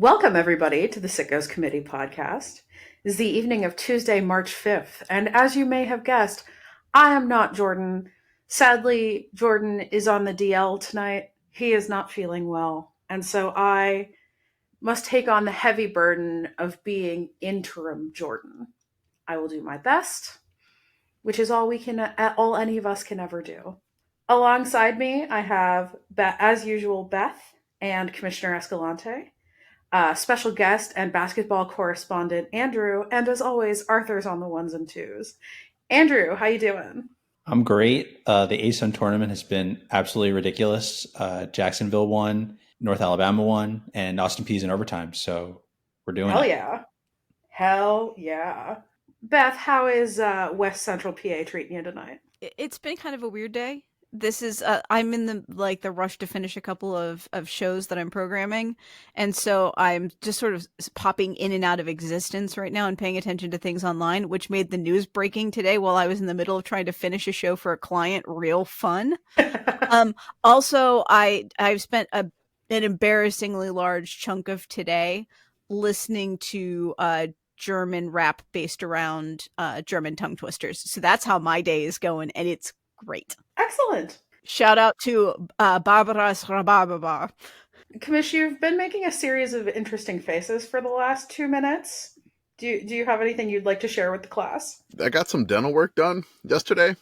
Welcome, everybody, to the Sickos Committee podcast. It is the evening of Tuesday, March 5th, and as you may have guessed, I am not Jordan. Sadly, Jordan is on the DL tonight. He is not feeling well, and so I must take on the heavy burden of being interim Jordan. I will do my best, which is all any of us can ever do. Alongside me, I have, as usual, Beth and Commissioner Escalante. Special guest and basketball correspondent Andrew, and as always, Arthur's on the ones and twos. Andrew, how you doing? I'm great. The ASUN tournament has been absolutely ridiculous. Jacksonville won, North Alabama won, and Austin Peay's in overtime. So we're doing Hell it. yeah. Hell yeah. Beth, how is West Central PA treating you tonight? It's been kind of a weird day. This is I'm in the rush to finish a couple of shows that I'm programming, and so I'm just sort of popping in and out of existence right now and paying attention to things online, which made the news breaking today while I was in the middle of trying to finish a show for a client real fun. Also, I've spent an embarrassingly large chunk of today listening to German rap based around German tongue twisters. So that's how my day is going, and it's great. Excellent. Shout out to Barbara's Rabababa. Commish, you've been making a series of interesting faces for the last 2 minutes. Do you have anything you'd like to share with the class? I got some dental work done yesterday.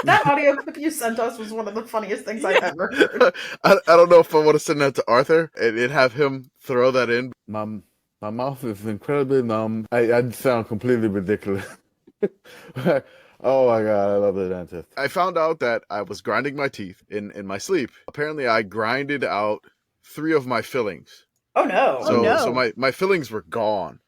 That audio clip you sent us was one of the funniest things I've ever heard. I don't know if I want to send that to Arthur and have him throw that in. My mouth is incredibly numb. I sound completely ridiculous. Oh my God, I love the dentist. I found out that I was grinding my teeth in my sleep. Apparently, I grinded out 3 of my fillings. Oh no. So my fillings were gone.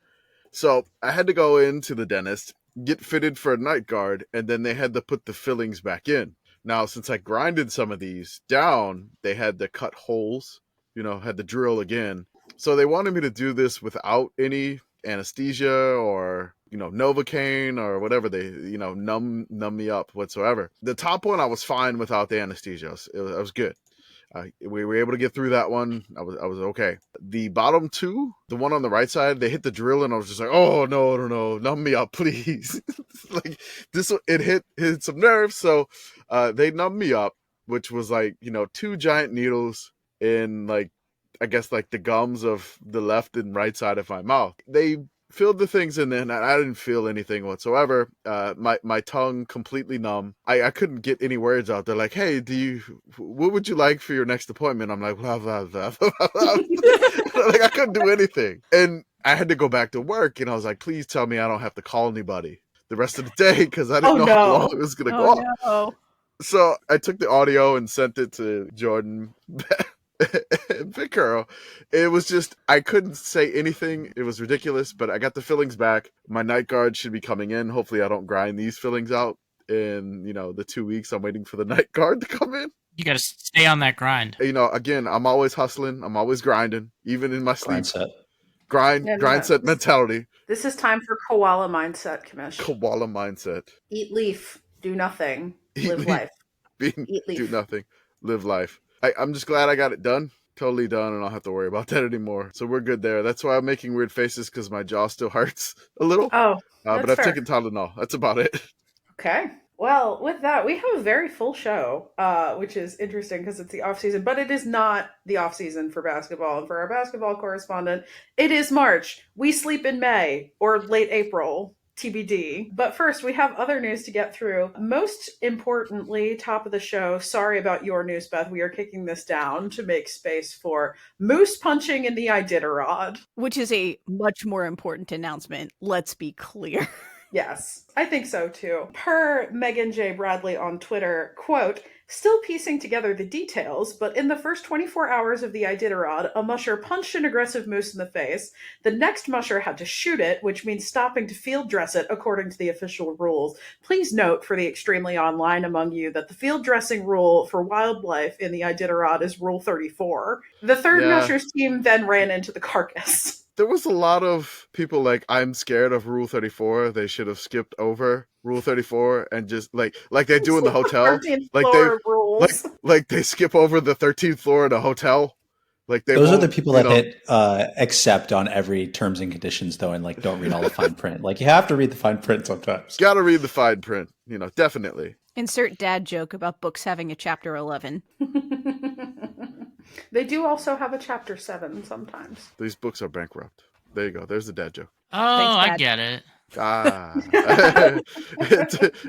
So I had to go into the dentist, get fitted for a night guard, and then they had to put the fillings back in. Now, since I grinded some of these down, they had to cut holes, had to drill again. So they wanted me to do this without any anesthesia or Novocaine or whatever they numb me up whatsoever. The top one I was fine without the anesthesia. I was good. We were able to get through that one. I was okay. The bottom 2, the one on the right side, they hit the drill and I was just like, oh no, numb me up, please. Like this, it hit some nerves, so they numbed me up, which was like 2 giant needles in I guess the gums of the left and right side of my mouth. They filled the things in there, and I didn't feel anything whatsoever. My tongue completely numb. I couldn't get any words out. They're like, hey, what would you like for your next appointment? I'm like, blah, blah, blah, blah, blah. I couldn't do anything. And I had to go back to work, and I was like, please tell me I don't have to call anybody the rest of the day, because I didn't know how long it was going to go on. No. So I took the audio and sent it to Jordan, Pitt Girl. It was just, I couldn't say anything. It was ridiculous, but I got the fillings back. My night guard should be coming in. Hopefully I don't grind these fillings out in, the 2 weeks I'm waiting for the night guard to come in. You got to stay on that grind. Again, I'm always hustling. I'm always grinding, even in my sleep. Grind Set mentality. This is time for koala mindset, Commish. Koala mindset. Eat leaf, do nothing, live life. Eat leaf. Do nothing, live life. I'm just glad I got it done. Totally done, and I don't have to worry about that anymore. So we're good there. That's why I'm making weird faces, because my jaw still hurts a little. Oh, but I've taken Tylenol. That's about it. Okay. Well, with that, we have a very full show, which is interesting because it's the off season, but it is not the off season for basketball. And for our basketball correspondent, it is March. We sleep in May or late April. TBD. But first, we have other news to get through. Most importantly, top of the show, sorry about your news, Beth. We are kicking this down to make space for moose punching in the Idiatrod. Which is a much more important announcement, let's be clear. Yes, I think so too. Per Megan J. Bradley on Twitter, quote, still piecing together the details, but in the first 24 hours of the Iditarod, a musher punched an aggressive moose in the face. The next musher had to shoot it, which means stopping to field dress it according to the official rules. Please note for the extremely online among you that the field dressing rule for wildlife in the Iditarod is Rule 34. The third musher's team then ran into the carcass. There was a lot of people like, I'm scared of Rule 34. They should have skipped over Rule 34 and just like they do in the hotel. Like they skip over the 13th floor in a hotel Like Those are the people that hit accept on every terms and conditions, though, and like don't read all the fine print. Like you have to read the fine print sometimes. Got to read the fine print, definitely. Insert dad joke about books having a chapter 11. They do also have a chapter 7 sometimes. These books are bankrupt. There you go. There's the dad joke. Oh, Thanks, I get it.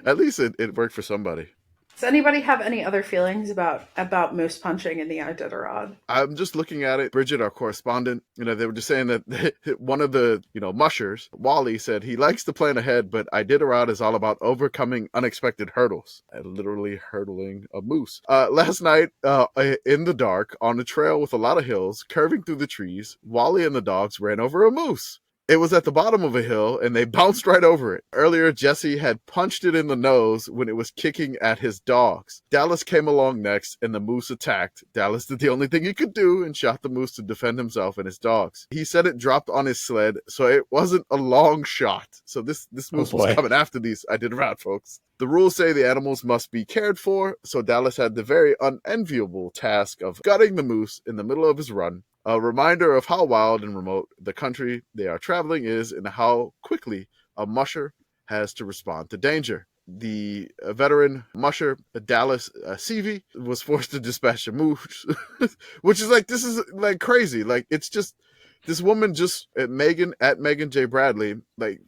At least it worked for somebody. Does anybody have any other feelings about moose punching in the Idiatrod? I'm just looking at it. Bridget, our correspondent, they were just saying that one of the, mushers, Wally, said he likes to plan ahead, but Idiatrod is all about overcoming unexpected hurdles. And literally hurdling a moose. Last night, in the dark, on a trail with a lot of hills, curving through the trees, Wally and the dogs ran over a moose. It was at the bottom of a hill, and they bounced right over it. Earlier, Jesse had punched it in the nose when it was kicking at his dogs. Dallas came along next, and the moose attacked. Dallas did the only thing he could do and shot the moose to defend himself and his dogs. He said it dropped on his sled, so it wasn't a long shot. So this moose was coming after these Idiatrod folks. The rules say the animals must be cared for, so Dallas had the very unenviable task of gutting the moose in the middle of his run. A reminder of how wild and remote the country they are traveling is and how quickly a musher has to respond to danger. The veteran musher, Dallas Seavey, was forced to dispatch a moose, which is this is crazy. It's just, this woman at Megan J. Bradley,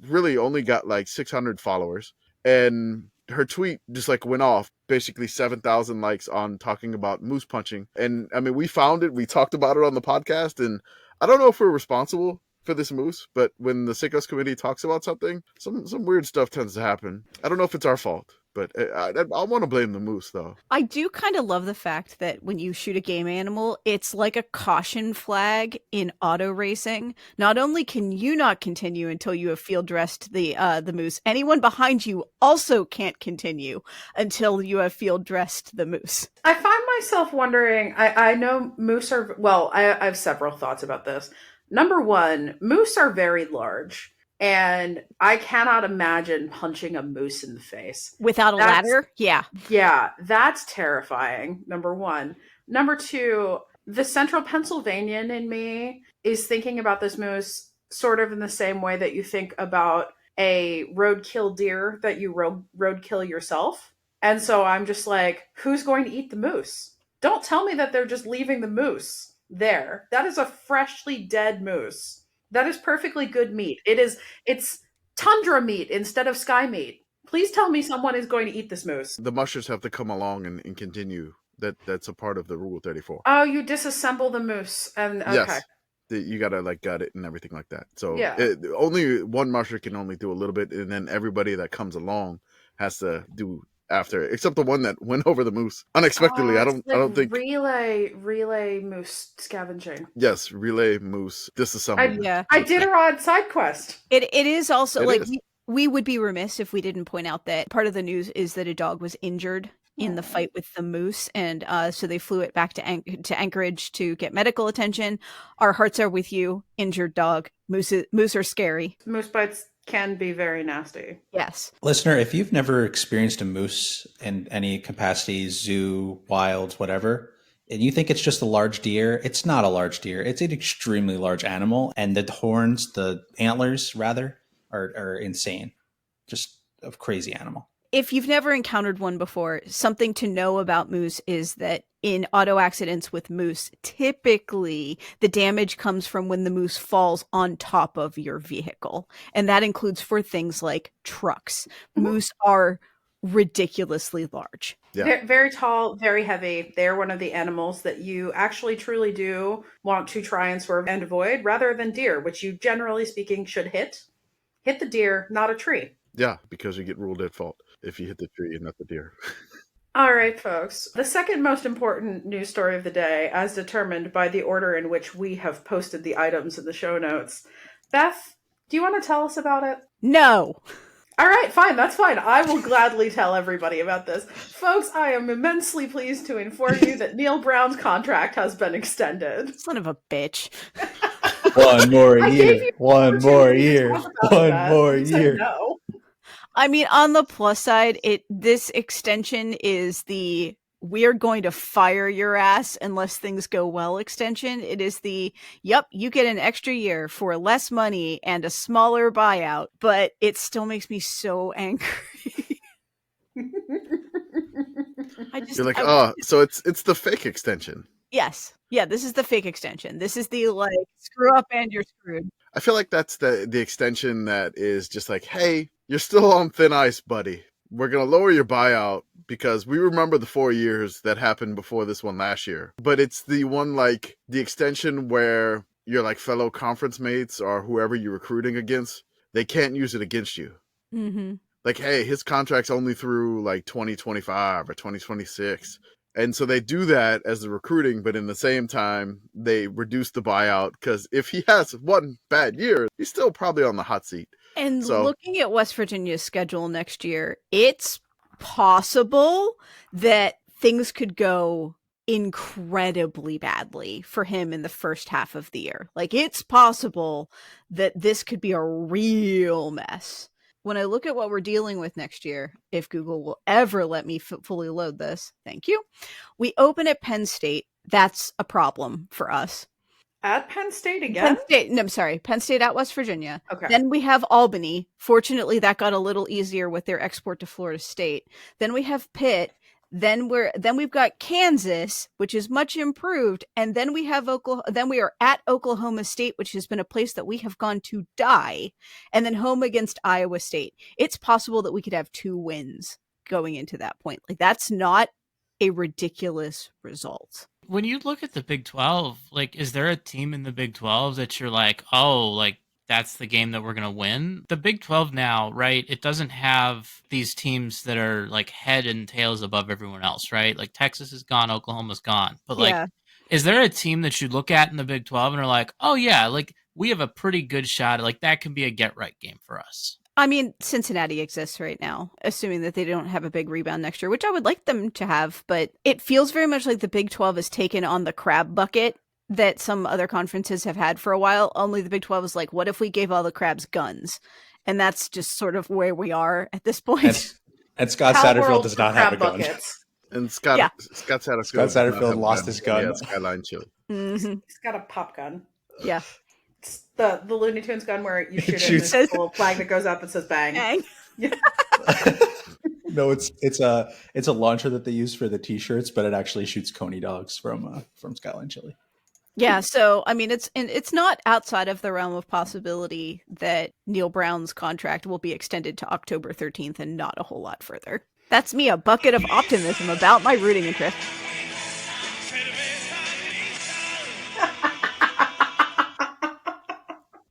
really only got 600 followers. And her tweet just went off, basically 7,000 likes on talking about moose punching. And I mean, we found it, we talked about it on the podcast, and I don't know if we're responsible for this moose, but when the Sickos committee talks about something, some weird stuff tends to happen. I don't know if it's our fault, but I want to blame the moose, though. I do kind of love the fact that when you shoot a game animal, it's like a caution flag in auto racing. Not only can you not continue until you have field dressed the moose, anyone behind you also can't continue until you have field dressed the moose. I find myself wondering, I know moose are, I have several thoughts about this. Number one, moose are very large. And I cannot imagine punching a moose in the face. Without a ladder? Yeah. Yeah, that's terrifying, number one. Number two, the central Pennsylvanian in me is thinking about this moose sort of in the same way that you think about a roadkill deer that you roadkill yourself. And so I'm just who's going to eat the moose? Don't tell me that they're just leaving the moose there. That is a freshly dead moose. That is perfectly good meat. It's tundra meat instead of sky meat. Please tell me someone is going to eat this moose. The mushers have to come along and continue. That's a part of the Rule 34. Oh, you disassemble the moose. And okay. Yes. You gotta gut it and everything like that. So yeah. Only one musher can only do a little bit, and then everybody that comes along has to do after, except the one that went over the moose unexpectedly. I don't think relay moose scavenging. Yes, relay moose disassembly. Idiatrod side quest. It is also we would be remiss if we didn't point out that part of the news is that a dog was injured in the fight with the moose, and so they flew it back to Anchorage to get medical attention. Our hearts are with you, injured dog. Moose are scary. Moose bites can be very nasty. Yes. Listener, if you've never experienced a moose in any capacity, zoo, wild, whatever, and you think it's just a large deer, it's not a large deer. It's an extremely large animal. And the horns, the antlers rather, are insane. Just a crazy animal. If you've never encountered one before, something to know about moose is that in auto accidents with moose, typically the damage comes from when the moose falls on top of your vehicle. And that includes for things like trucks. Moose are ridiculously large. Yeah. Very tall, very heavy. They're one of the animals that you actually truly do want to try and swerve and avoid rather than deer, which you generally speaking should hit. Hit the deer, not a tree. Yeah, because you get ruled at fault if you hit the tree and not the deer. All right, folks. The second most important news story of the day, as determined by the order in which we have posted the items in the show notes. Beth, do you want to tell us about it? No. All right, fine. That's fine. I will gladly tell everybody about this. Folks, I am immensely pleased to inform you that Neal Brown's contract has been extended. Son of a bitch. One more year. One more year. One more You said year. no. I mean, on the plus side, this extension is the we're going to fire your ass unless things go well extension. It is the, yep, you get an extra year for less money and a smaller buyout, but it still makes me so angry. You're like, so it's the fake extension. Yes. Yeah, this is the fake extension. This is the like screw up and you're screwed. I feel like that's the extension that is just like, hey, you're still on thin ice, buddy. We're going to lower your buyout because we remember the 4 years that happened before this one last year. But it's the one like the extension where your like fellow conference mates or whoever you're recruiting against, they can't use it against you. Mm-hmm. Like, hey, his contract's only through like 2025 or 2026. And so they do that as the recruiting, but in the same time, they reduce the buyout because if he has one bad year, he's still probably on the hot seat. And looking at West Virginia's schedule next year, it's possible that things could go incredibly badly for him in the first half of the year. Like, it's possible that this could be a real mess. When I look at what we're dealing with next year, if Google will ever let me fully load this, thank you. We open at Penn State. That's a problem for us. At Penn State again? Penn State at West Virginia. Okay. Then we have Albany. Fortunately, that got a little easier with their export to Florida State. Then we have Pitt. Then we've got Kansas, which is much improved, and then we have Oklahoma. Then we are at Oklahoma State, which has been a place that we have gone to die, and then home against Iowa State. It's possible that we could have 2 wins going into that point. Like, that's not a ridiculous result. When you look at the Big 12, like, is there a team in the Big 12 that you're like, oh, like, that's the game that we're going to win? The Big 12 now, right, it doesn't have these teams that are, like, head and tails above everyone else, right? Like, Texas is gone, Oklahoma's gone. But, like, is there a team that you look at in the Big 12 and are like, oh, yeah, like, we have a pretty good shot. Like, that can be a get-right game for us? I mean, Cincinnati exists right now, assuming that they don't have a big rebound next year, which I would like them to have. But it feels very much like the Big 12 has taken on the crab bucket that some other conferences have had for a while. Only the Big 12 is like, what if we gave all the crabs guns? And that's just sort of where we are at this point. And Scott Satterfield does not have a gun. And Scott Satterfield lost his gun. Yeah, Skyline Chili. Mm-hmm. He's got a pop gun. Yeah. It's the Looney Tunes gun where you shoot it and there's a little flag that goes up and says bang. Bang. Yeah. No, it's a launcher that they use for the t-shirts, but it actually shoots coney dogs from Skyline Chili. Yeah, so I mean, it's not outside of the realm of possibility that Neal Brown's contract will be extended to October 13th and not a whole lot further. That's me, a bucket of optimism about my rooting interest.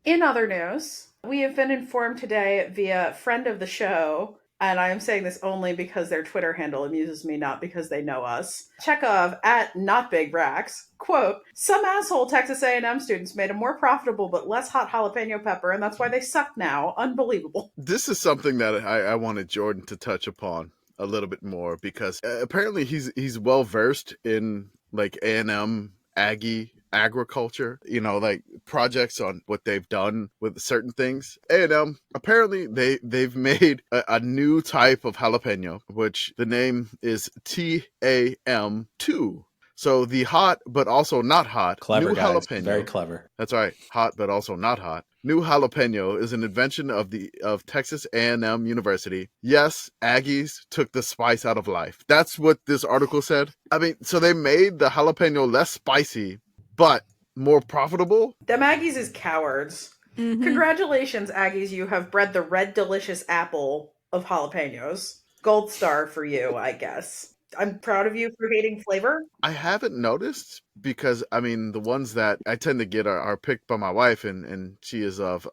In other news, we have been informed today via friend of the show, and I am saying this only because their Twitter handle amuses me, not because they know us. Chekhov at NotBigRax, quote, some asshole Texas A&M students made a more profitable but less hot jalapeno pepper, and that's why they suck now. Unbelievable. This is something that I wanted Jordan to touch upon a little bit more because apparently he's well versed in like A&M Aggie agriculture, you know, like projects on what they've done with certain things. A&M, apparently they've made a new type of jalapeno, which the name is TAM2. So the hot but also not hot Clever new guys, jalapeno. very clever. That's right. Hot but also not hot. New jalapeno is an invention of Texas A&M University. Yes, Aggies took the spice out of life. That's what this article said. I mean, so they made the jalapeno less spicy but more profitable. Them Aggies is cowards. Mm-hmm. Congratulations, Aggies. You have bred the red delicious apple of jalapenos. Gold star for you, I guess. I'm proud of you for hating flavor. I haven't noticed because, I mean, the ones that I tend to get are picked by my wife, and she is of,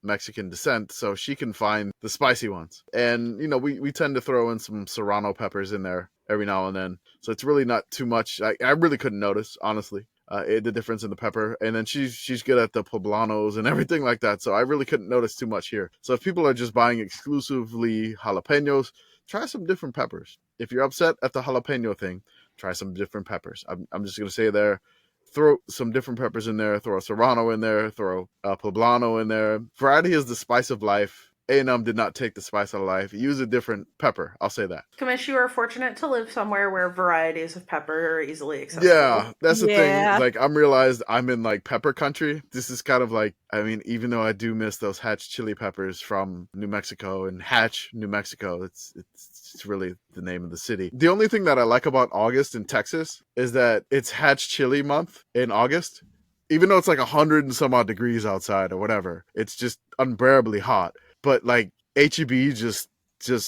Mexican descent, so she can find the spicy ones. And, we tend to throw in some serrano peppers in there every now and then. So it's really not too much. I really couldn't notice, honestly. The difference in the pepper, and then she's good at the poblanos and everything like that, so I really couldn't notice too much here. So if people are just buying exclusively jalapenos, try some different peppers. If you're upset at the jalapeno thing, try some different peppers. I'm just gonna say there, throw some different peppers in there, throw a serrano in there, throw a poblano in there. Variety is the spice of life. A&M did not take the spice out of life. Use a different pepper. I'll say that. Commish, you are fortunate to live somewhere where varieties of pepper are easily accessible. Yeah, that's the thing. Yeah. Like, I'm realized I'm in like pepper country. This is kind of like, I mean, even though I do miss those Hatch chili peppers from New Mexico and Hatch, New Mexico, it's really the name of the city. The only thing that I like about August in Texas is that it's Hatch chili month in August. Even though it's like 100 and some odd degrees outside or whatever, it's just unbearably hot. But like HEB just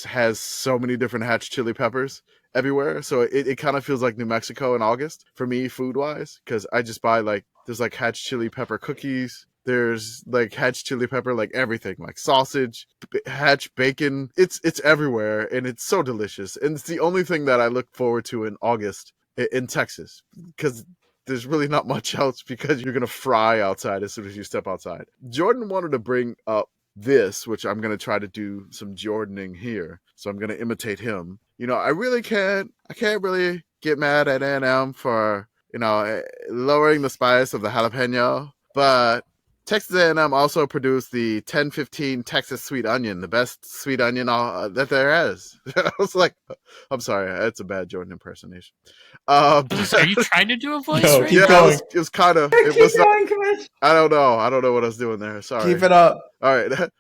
has so many different Hatch chili peppers everywhere. So it kind of feels like New Mexico in August for me, food wise, because I just buy like, there's like Hatch chili pepper cookies. There's like Hatch chili pepper, like everything, like sausage, Hatch bacon. It's everywhere and it's so delicious. And it's the only thing that I look forward to in August in Texas, because there's really not much else, because you're going to fry outside as soon as you step outside. Jordan wanted to bring up this, which I'm going to try to do some Jordaning here. So I'm going to imitate him. You know, I can't really get mad at A&M for, you know, lowering the spice of the jalapeno, but Texas A&M also produced the 1015 Texas sweet onion, the best sweet onion that there is. I was like, I'm sorry, that's a bad Jordan impersonation. Are you trying to do a voice? No, right keep now? going. It was kind of. It Keep was. going, Commish. I don't know what I was doing there. Sorry. Keep it up. All right.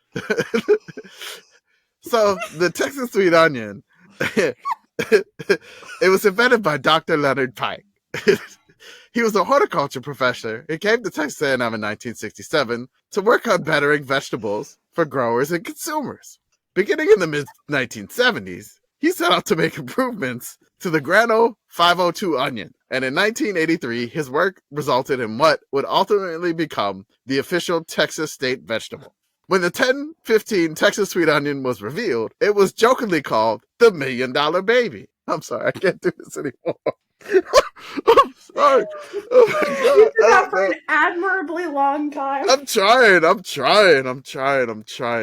So the Texas sweet onion, it was invented by Dr. Leonard Pike. He was a horticulture professor. He came to Texas A&M in 1967 to work on bettering vegetables for growers and consumers. Beginning in the mid-1970s, he set out to make improvements to the Grano 502 onion. And in 1983, his work resulted in what would ultimately become the official Texas state vegetable. When the 1015 Texas sweet onion was revealed, it was jokingly called the $1 Million Baby. I'm sorry, I can't do this anymore. I'm sorry. Oh my God. You did that for an admirably long time. I'm trying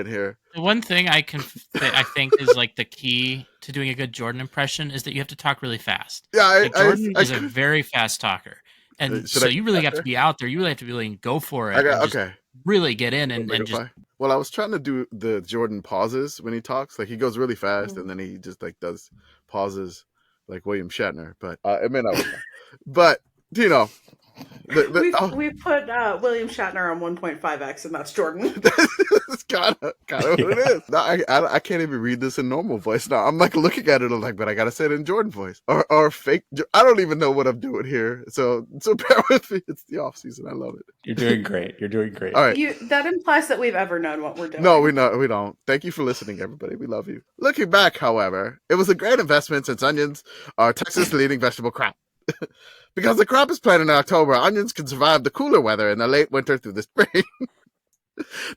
here. The one thing I think is like the key to doing a good Jordan impression is that you have to talk really fast. Yeah, Like Jordan is a very fast talker, and Should so I you get really that have to there? be out there. You really have to really go for it. And just Okay. really get in and just. Well, I was trying to do the Jordan pauses when he talks. Like, he goes really fast and then he just like does pauses like William Shatner. But it may not work. But you know, We put William Shatner on 1.5x, and that's Jordan. That's kind of what it is. No, I can't even read this in normal voice now. I'm like looking at it, I'm like, but I gotta say it in Jordan voice or fake. I don't even know what I'm doing here. So bear with me. It's the off season. I love it. You're doing great. All right. That implies that we've ever known what we're doing. No, we don't. Thank you for listening, everybody. We love you. Looking back, however, it was a great investment since onions are Texas' leading vegetable crop. Because the crop is planted in October, onions can survive the cooler weather in the late winter through the spring.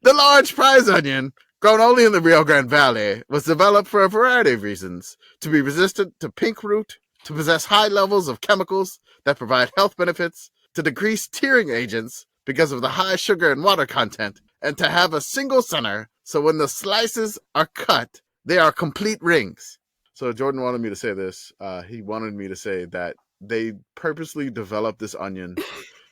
The large prize onion, grown only in the Rio Grande Valley, was developed for a variety of reasons: to be resistant to pink root, to possess high levels of chemicals that provide health benefits, to decrease tearing agents because of the high sugar and water content, and to have a single center, so when the slices are cut, they are complete rings. So Jordan wanted me to say this. He wanted me to say that they purposely developed this onion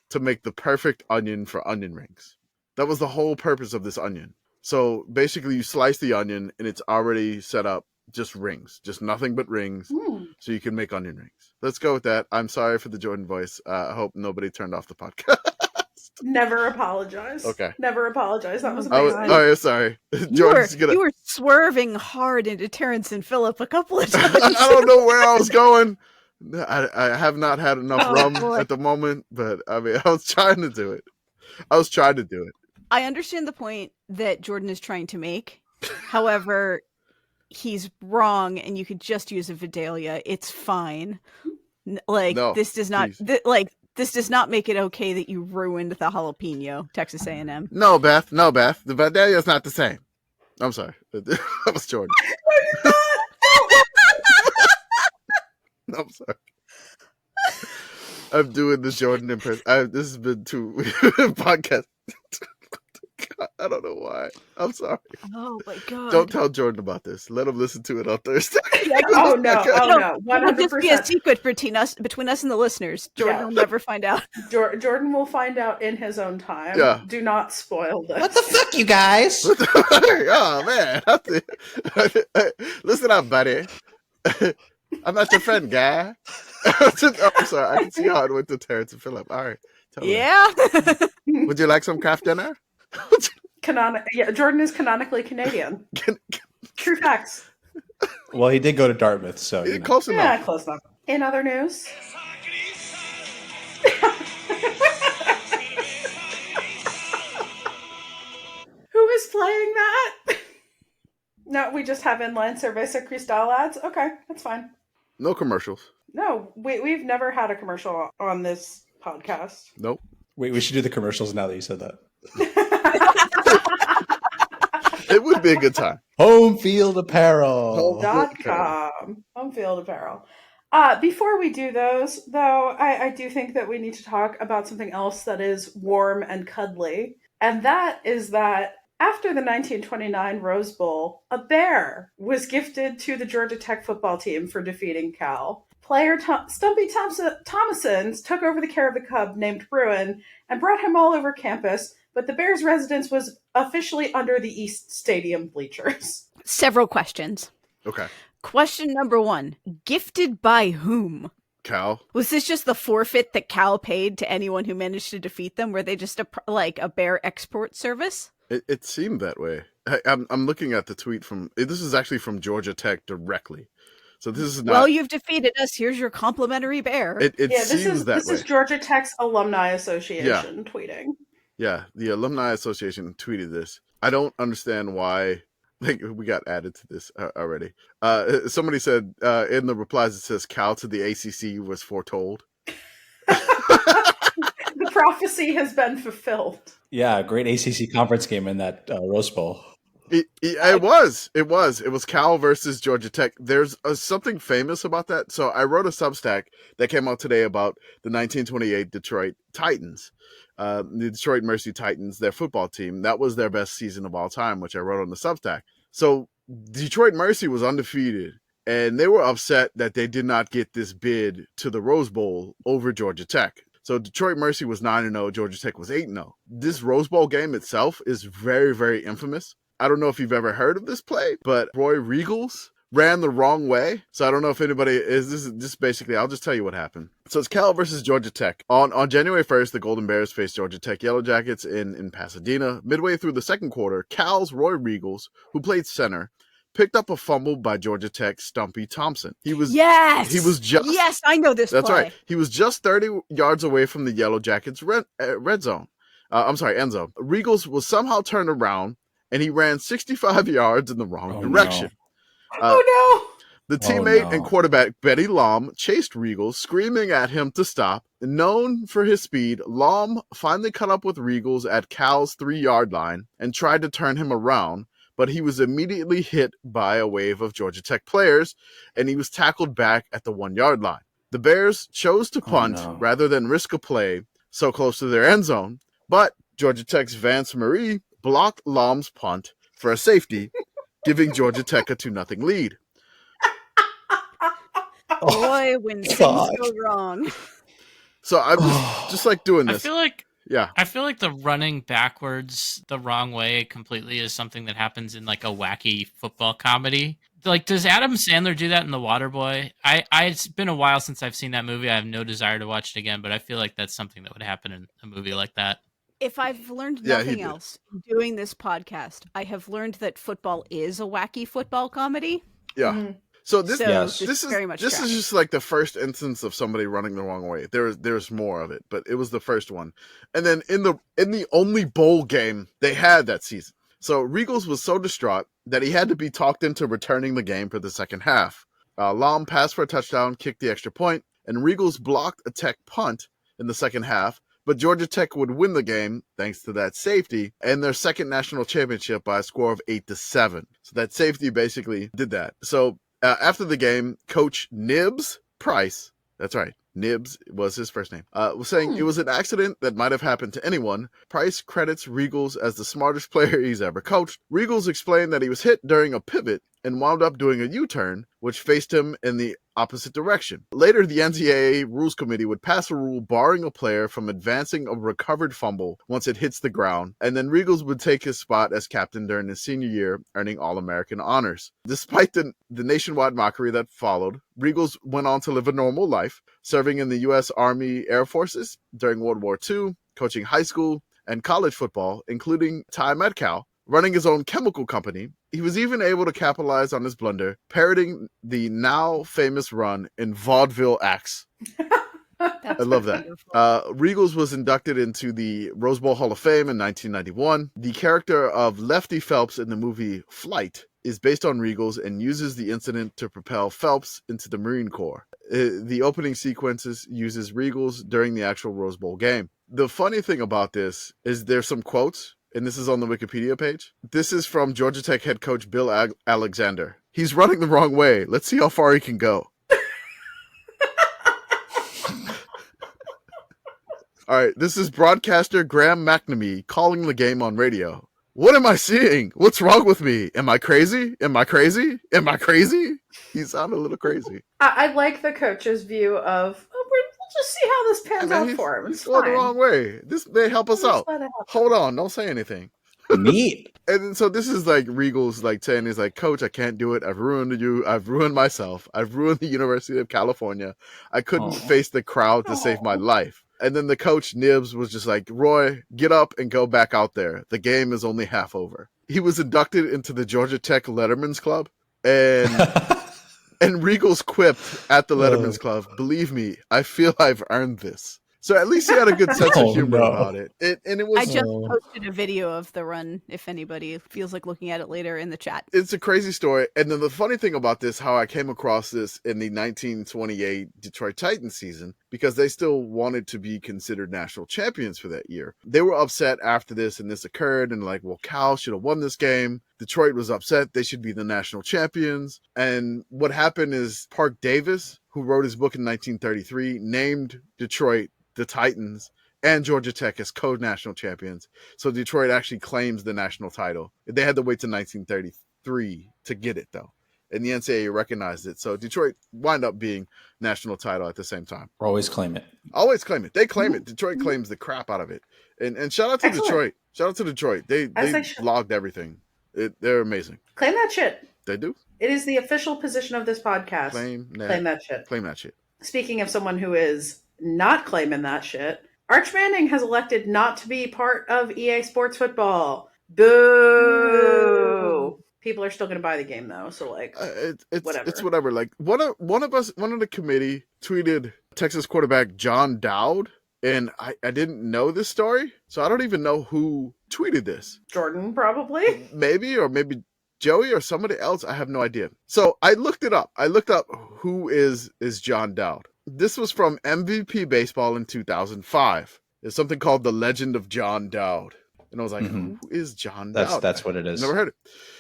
to make the perfect onion for onion rings. That was the whole purpose of this onion. So basically you slice the onion and it's already set up just rings, just nothing but rings. So you can make onion rings. Let's go with that. I'm sorry for the Jordan voice. I hope nobody turned off the podcast. Never apologize. Okay. Never apologize. That was Oh, amazing. sorry. You were swerving hard into Terrence and Phillip a couple of times. I don't know where I was going. I have not had enough rum boy. at the moment, but I mean, I was trying to do it. I understand the point that Jordan is trying to make. However, he's wrong, and you could just use a Vidalia. It's fine. No, this does not this does not make it okay that you ruined the jalapeno, Texas A&M. No, Beth. The Vidalia is not the same. I'm sorry. That was Jordan. I'm sorry. I'm doing the Jordan impression. This has been 2 podcasts. God, I don't know why. I'm sorry. Oh my god! Don't tell Jordan about this. Let him listen to it on Thursday. Oh no! Oh no! It'll just be a 100%. secret between us and the listeners. Jordan Yeah. will never find out. Jordan will find out in his own time. Yeah. Do not spoil this. What the fuck, you guys? Oh man! Listen up, buddy. I'm not your friend, guy. I'm sorry. I can see how it went to Terrence and Phillip. All right. Tell me. Yeah. Would you like some craft dinner? Jordan is canonically Canadian. True facts. Well, he did go to Dartmouth, so you know. Close enough. Yeah, close enough. In other news, who is playing that? No, we just have inline Cerveza Cristal ads. Okay, that's fine. No commercials. No, we've never had a commercial on this podcast. Nope. Wait, we should do the commercials now that you said that. It would be a good time. Home Field Apparel. .com. Home Field Apparel. Before we do those, though, I do think that we need to talk about something else that is warm and cuddly. And that is that after the 1929 Rose Bowl, a bear was gifted to the Georgia Tech football team for defeating Cal. Player Stumpy Thomason took over the care of the cub named Bruin and brought him all over campus, but the Bears' residence was officially under the East Stadium bleachers. Several questions. Okay. Question number 1. Gifted by whom? Cal. Was this just the forfeit that Cal paid to anyone who managed to defeat them? Were they just a bear export service? It seemed that way. I'm looking at the tweet from... This is actually from Georgia Tech directly. So this is not... Well, you've defeated us. Here's your complimentary bear. It seems that way. This is Georgia Tech's Alumni Association tweeting. Yeah, the Alumni Association tweeted this. I don't understand why... Like, we got added to this already. Somebody said in the replies, it says Cal to the ACC was foretold. The prophecy has been fulfilled. Yeah, great ACC conference game in that Rose Bowl. It was Cal versus Georgia Tech. There's something famous about that. So I wrote a Substack that came out today about the 1928 Detroit Titans. The Detroit Mercy Titans, their football team. That was their best season of all time, which I wrote on the Substack. So Detroit Mercy was undefeated, and they were upset that they did not get this bid to the Rose Bowl over Georgia Tech. So Detroit Mercy was 9-0, Georgia Tech was 8-0. This Rose Bowl game itself is very, very infamous. I don't know if you've ever heard of this play, but Roy Regals ran the wrong way. So I don't know if anybody is. This is just basically, I'll just tell you what happened. So it's Cal versus Georgia Tech. On January 1st, the Golden Bears faced Georgia Tech Yellow Jackets in Pasadena. Midway through the second quarter, Cal's Roy Regals, who played center, picked up a fumble by Georgia Tech's Stumpy Thompson. Yes, I know this. That's play. right. He was just 30 yards away from the Yellow Jackets' end zone. Regals was somehow turned around, and he ran 65 yards in the wrong direction. No. The teammate and quarterback, Betty Lom, chased Regals, screaming at him to stop. Known for his speed, Lom finally caught up with Regals at Cal's 3-yard line and tried to turn him around, but he was immediately hit by a wave of Georgia Tech players, and he was tackled back at the 1-yard line. The Bears chose to punt rather than risk a play so close to their end zone, but Georgia Tech's Vance Marie blocked Lom's punt for a safety, giving Georgia Tech a 2-0 lead. Boy, when things go wrong. So I'm just like doing this. I feel like the running backwards the wrong way completely is something that happens in like a wacky football comedy. Like, does Adam Sandler do that in The Waterboy? It's been a while since I've seen that movie. I have no desire to watch it again, but I feel like that's something that would happen in a movie like that. If I've learned nothing else doing this podcast, I have learned that football is a wacky football comedy. Yeah. Mm-hmm. So this is very much this is just like the first instance of somebody running the wrong way. There's more of it, but it was the first one. And then in the only bowl game they had that season. So Regals was so distraught that he had to be talked into returning the game for the second half. Lom passed for a touchdown, kicked the extra point, and Regals blocked a Tech punt in the second half. But Georgia Tech would win the game thanks to that safety and their second national championship by a score of 8-7. So that safety basically did that. So after the game, Coach Nibs Price, that's right, Nibs was his first name, was saying it was an accident that might have happened to anyone. Price credits Regals as the smartest player he's ever coached. Regals explained that he was hit during a pivot and wound up doing a U-turn, which faced him in the opposite direction. Later, the NCAA Rules Committee would pass a rule barring a player from advancing a recovered fumble once it hits the ground, and then Regals would take his spot as captain during his senior year, earning All-American honors. Despite the nationwide mockery that followed, Regals went on to live a normal life, serving in the U.S. Army Air Forces during World War II, coaching high school and college football, including time at Cal, running his own chemical company. He was even able to capitalize on his blunder, parroting the now famous run in vaudeville acts. I love that. Regals was inducted into the Rose Bowl Hall of Fame in 1991. The character of Lefty Phelps in the movie Flight is based on Regals and uses the incident to propel Phelps into the Marine Corps. The opening sequences uses Regals during the actual Rose Bowl game. The funny thing about this is there's some quotes, and this is on the Wikipedia page. This is from Georgia Tech head coach Bill Alexander. He's running the wrong way. Let's see how far he can go. All right, this is broadcaster Graham McNamee calling the game on radio. What am I seeing? What's wrong with me? Am I crazy? Am I crazy? Am I crazy? He sounded a little crazy. I like the coach's view of, we'll just see how this pans out for him. It's going fine. the wrong way. This may help us out. Hold on, don't say anything. Neat. And so this is like Regal's like saying, he's like, Coach, I can't do it. I've ruined you. I've ruined myself. I've ruined the University of California. I couldn't face the crowd to save my life. And then the coach, Nibs, was just like, Roy, get up and go back out there. The game is only half over. He was inducted into the Georgia Tech Letterman's Club. And and Regals quipped at the Letterman's Club, believe me, I feel I've earned this. So at least he had a good sense of humor about it. And it was. I just posted a video of the run, if anybody feels like looking at it later, in the chat. It's a crazy story. And then the funny thing about this, how I came across this in the 1928 Detroit Titans season, because they still wanted to be considered national champions for that year. They were upset after this and this occurred, and like, well, Cal should have won this game. Detroit was upset. They should be the national champions. And what happened is Park Davis, who wrote his book in 1933, named Detroit the Titans and Georgia Tech as co-national champions. So Detroit actually claims the national title. They had to wait till 1933 to get it, though. And the NCAA recognized it. So Detroit wound up being national title at the same time. Always claim it. Always claim it. They claim it. Detroit claims the crap out of it. And shout out to Detroit. Shout out to Detroit. They logged everything. They're amazing. Claim that shit. They do. It is the official position of this podcast. Claim that shit. Claim that shit. Speaking of someone who is not claiming that shit, Arch Manning has elected not to be part of EA Sports Football. Boo! People are still going to buy the game though, so like, whatever. It's whatever. Like one of the committee tweeted Texas quarterback Jon Dowd, and I didn't know this story, so I don't even know who tweeted this. Jordan probably, maybe Joey or somebody else. I have no idea. So I looked it up. I looked up who is Jon Dowd. This was from MVP Baseball in 2005. There's something called The Legend of Jon Dowd. And I was like, who is Jon Dowd? That's what it is. Never heard it.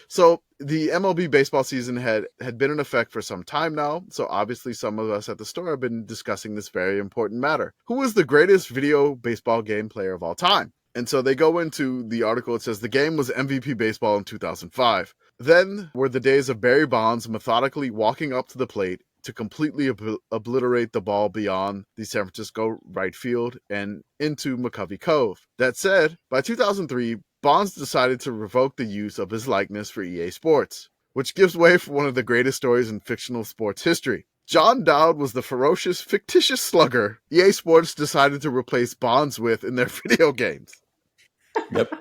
So the MLB baseball season had been in effect for some time now. So obviously some of us at the store have been discussing this very important matter. Who is the greatest video baseball game player of all time? And so they go into the article. It says the game was MVP Baseball in 2005. Then were the days of Barry Bonds methodically walking up to the plate to completely obliterate the ball beyond the San Francisco right field and into McCovey Cove. That said, by 2003, Bonds decided to revoke the use of his likeness for EA Sports, which gives way for one of the greatest stories in fictional sports history. Jon Dowd was the ferocious, fictitious slugger EA Sports decided to replace Bonds with in their video games. Yep.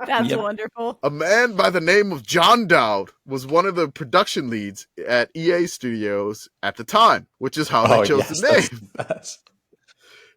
That's wonderful. A man by the name of Jon Dowd was one of the production leads at EA Studios at the time, which is how they chose the name.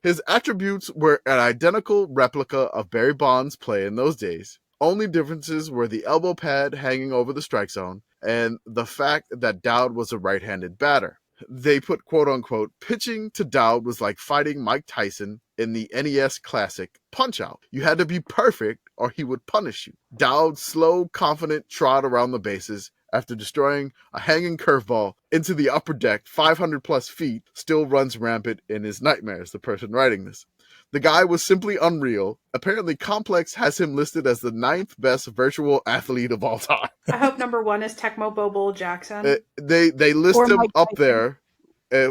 His attributes were an identical replica of Barry Bonds' play in those days. Only differences were the elbow pad hanging over the strike zone and the fact that Dowd was a right-handed batter. They put, quote-unquote, pitching to Dowd was like fighting Mike Tyson in the NES classic Punch-Out. You had to be perfect or he would punish you. Dowd's slow, confident trot around the bases after destroying a hanging curveball into the upper deck 500 plus feet still runs rampant in his nightmares, the person writing this. The guy was simply unreal. Apparently, Complex has him listed as the 9th best virtual athlete of all time. I hope number 1 is Tecmo Bobo Jackson. They list Or him Mike up Tyson. there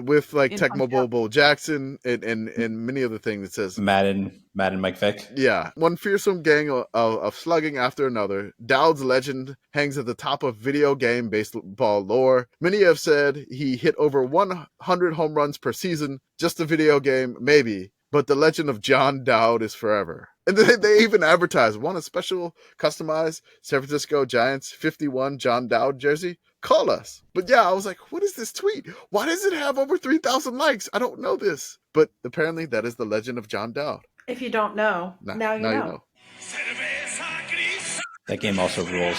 with like In Tecmo Punch-Out. Bobo Jackson and many other things that says Madden Mike Vick. yeah. One fearsome gang of slugging after another. Dowd's legend hangs at the top of video game baseball lore. Many have said he hit over 100 home runs per season. Just a video game, maybe. But the legend of Jon Dowd is forever. And they even advertise one a special customized San Francisco Giants 51 Jon Dowd jersey. Call us. But yeah, I was like, what is this tweet? Why does it have over 3,000 likes? I don't know this. But apparently that is the legend of Jon Dowd. If you don't know, now you know. That game also rules.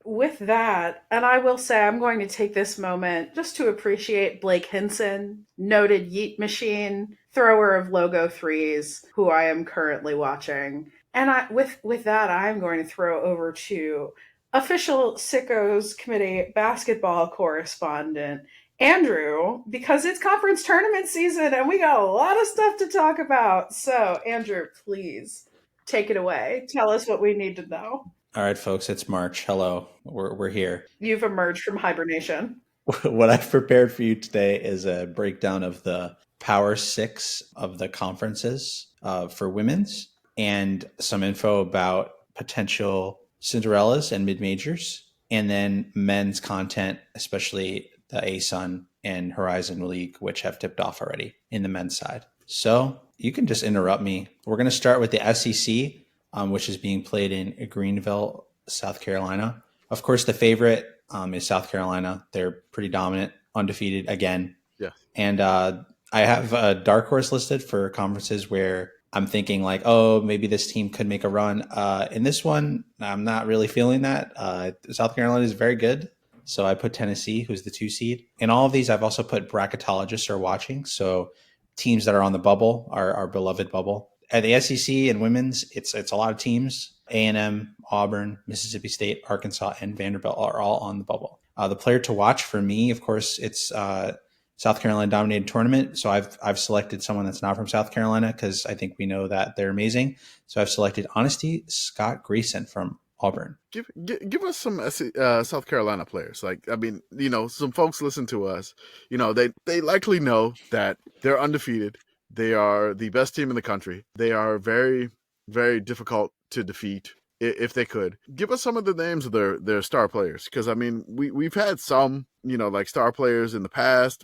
With that, and I will say I'm going to take this moment just to appreciate Blake Hinson, noted Yeet Machine, thrower of Logo 3s, who I am currently watching. And with that, I'm going to throw over to official Sickos Committee basketball correspondent, Andrew, because it's conference tournament season and we got a lot of stuff to talk about. So, Andrew, please take it away. Tell us what we need to know. All right, folks, it's March. Hello, we're here. You've emerged from hibernation. What I've prepared for you today is a breakdown of the Power 6 of the conferences for women's and some info about potential Cinderellas and mid-majors, and then men's content, especially the ASUN and Horizon League, which have tipped off already in the men's side. So you can just interrupt me. We're going to start with the SEC, which is being played in Greenville, South Carolina. Of course, the favorite is South Carolina. They're pretty dominant, undefeated again. Yeah. And I have a dark horse listed for conferences where I'm thinking like, oh, maybe this team could make a run. In this one, I'm not really feeling that. South Carolina is very good. So I put Tennessee, who's the 2 seed. In all of these, I've also put bracketologists are watching. So teams that are on the bubble, our beloved bubble. At the SEC and women's, it's a lot of teams. A&M, Auburn, Mississippi State, Arkansas, and Vanderbilt are all on the bubble. The player to watch for me, of course, it's South Carolina dominated tournament. So I've selected someone that's not from South Carolina because I think we know that they're amazing. So I've selected Honesty Scott Grayson from Auburn. Give us some South Carolina players. Like, I mean, you know, some folks listen to us. You know, they likely know that they're undefeated. They are the best team in the country. They are very, very difficult to defeat if they could. Give us some of the names of their star players, because I mean, we've had some, you know, like star players in the past.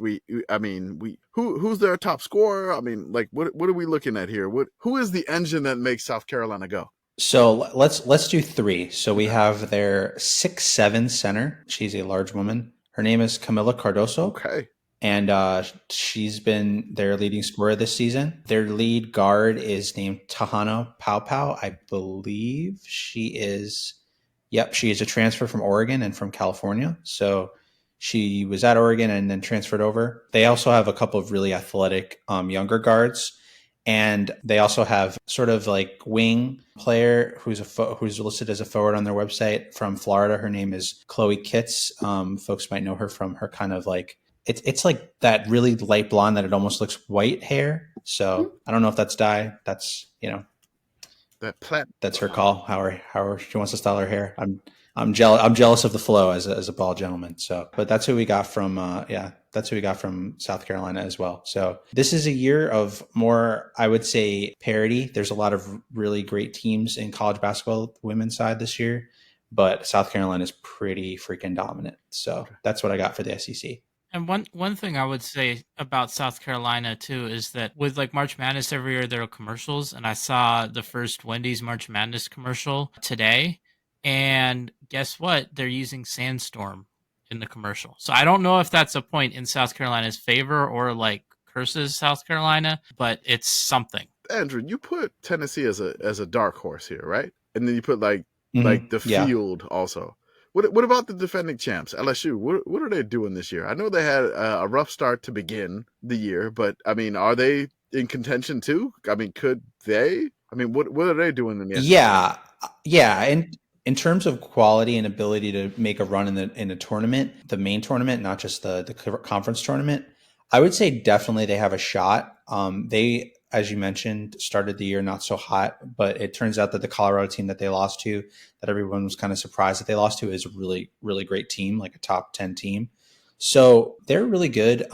Who's their top scorer? I mean, like what are we looking at here? Who is the engine that makes South Carolina go? So let's do 3. So we have their 6'7" center. She's a large woman. Her name is Camila Cardoso. Okay. And she's been their leading scorer this season. Their lead guard is named Tahana Paupau. I believe she is a transfer from Oregon and from California. So she was at Oregon and then transferred over. They also have a couple of really athletic younger guards. And they also have sort of like wing player who's listed as a forward on their website from Florida. Her name is Chloe Kitts. Folks might know her from her kind of like, it's like that really light blonde that it almost looks white hair. So I don't know if that's dye. That's, you know, that's her call. How she wants to style her hair. I'm jealous of the flow as a bald gentleman. So, but that's who we got from, that's who we got from South Carolina as well. So this is a year of more, I would say, parity. There's a lot of really great teams in college basketball women's side this year, but South Carolina is pretty freaking dominant. So that's what I got for the SEC. And one thing I would say about South Carolina too is that with like March Madness every year there are commercials, and I saw the first Wendy's March Madness commercial today, and guess what? They're using Sandstorm in the commercial. So I don't know if that's a point in South Carolina's favor or like curses South Carolina, but it's something. Andrew, you put Tennessee as a dark horse here, right? And then you put like the field also. What about the defending champs, LSU? What are they doing this year? I know they had a rough start to begin the year, but I mean, are they in contention too? I mean, could they? I mean, what are they doing in the SEC? Yeah. And in terms of quality and ability to make a run in a tournament, the main tournament, not just the conference tournament, I would say definitely they have a shot. They, as you mentioned, started the year not so hot, but it turns out that the Colorado team that they lost to, that everyone was kind of surprised that they lost to, is a really, really great team, like a top 10 team. So they're really good.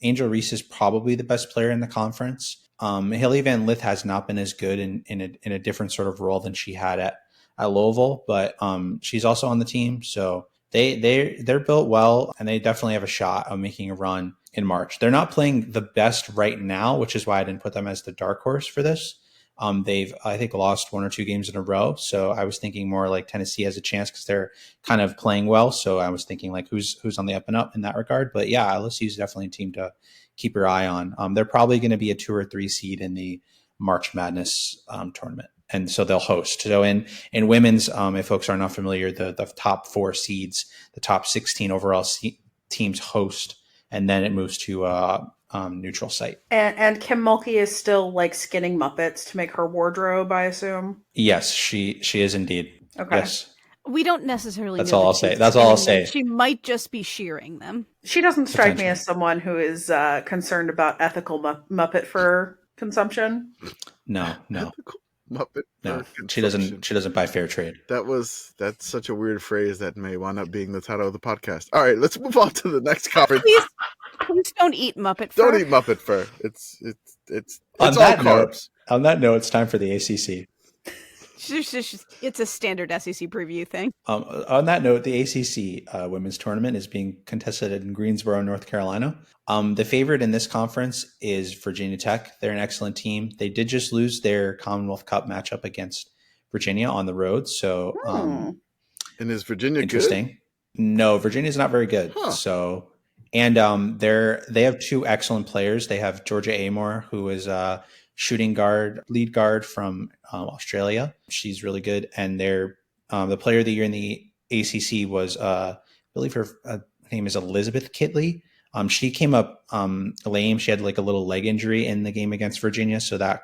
Angel Reese is probably the best player in the conference. Haley Van Lith has not been as good in a different sort of role than she had at Louisville, but she's also on the team. So they're built well, and they definitely have a shot of making a run in March. They're not playing the best right now, which is why I didn't put them as the dark horse for this. They've, I think, lost 1 or 2 games in a row. So I was thinking more like Tennessee has a chance because they're kind of playing well. So I was thinking like who's on the up and up in that regard. But yeah, LSU is definitely a team to keep your eye on. They're probably going to be a 2 or 3 seed in the March Madness tournament. And so they'll host. So in women's, if folks are not familiar, the top 4 seeds, the top 16 overall teams host, and then it moves to neutral site. And Kim Mulkey is still like skinning Muppets to make her wardrobe, I assume. Yes, she is indeed. Okay. Yes. We don't necessarily That's know all that I'll say. she's That's all I'll skinning them. say. She might just be shearing them. She doesn't strike me Potentially. as someone who is concerned about ethical Muppet fur consumption. No. Muppet. No, she doesn't buy fair trade. That's such a weird phrase that may wind up being the title of the podcast. All right, let's move on to the next conference. Please don't eat Muppet fur. Don't eat Muppet fur. It's On all that carbs. On that note, it's time for the ACC. It's a standard SEC preview thing. On that note, the ACC women's tournament is being contested in Greensboro, North Carolina. The favorite in this conference is Virginia Tech. They're an excellent team. They did just lose their Commonwealth Cup matchup against Virginia on the road. So, and is Virginia interesting? Good? No, Virginia's not very good. Huh. So, and they have 2 excellent players. They have Georgia Amor, who is lead guard from Australia. She's really good. And they're the player of the year in the ACC was, I believe her name is Elizabeth Kitley. She came up lame. She had like a little leg injury in the game against Virginia, so that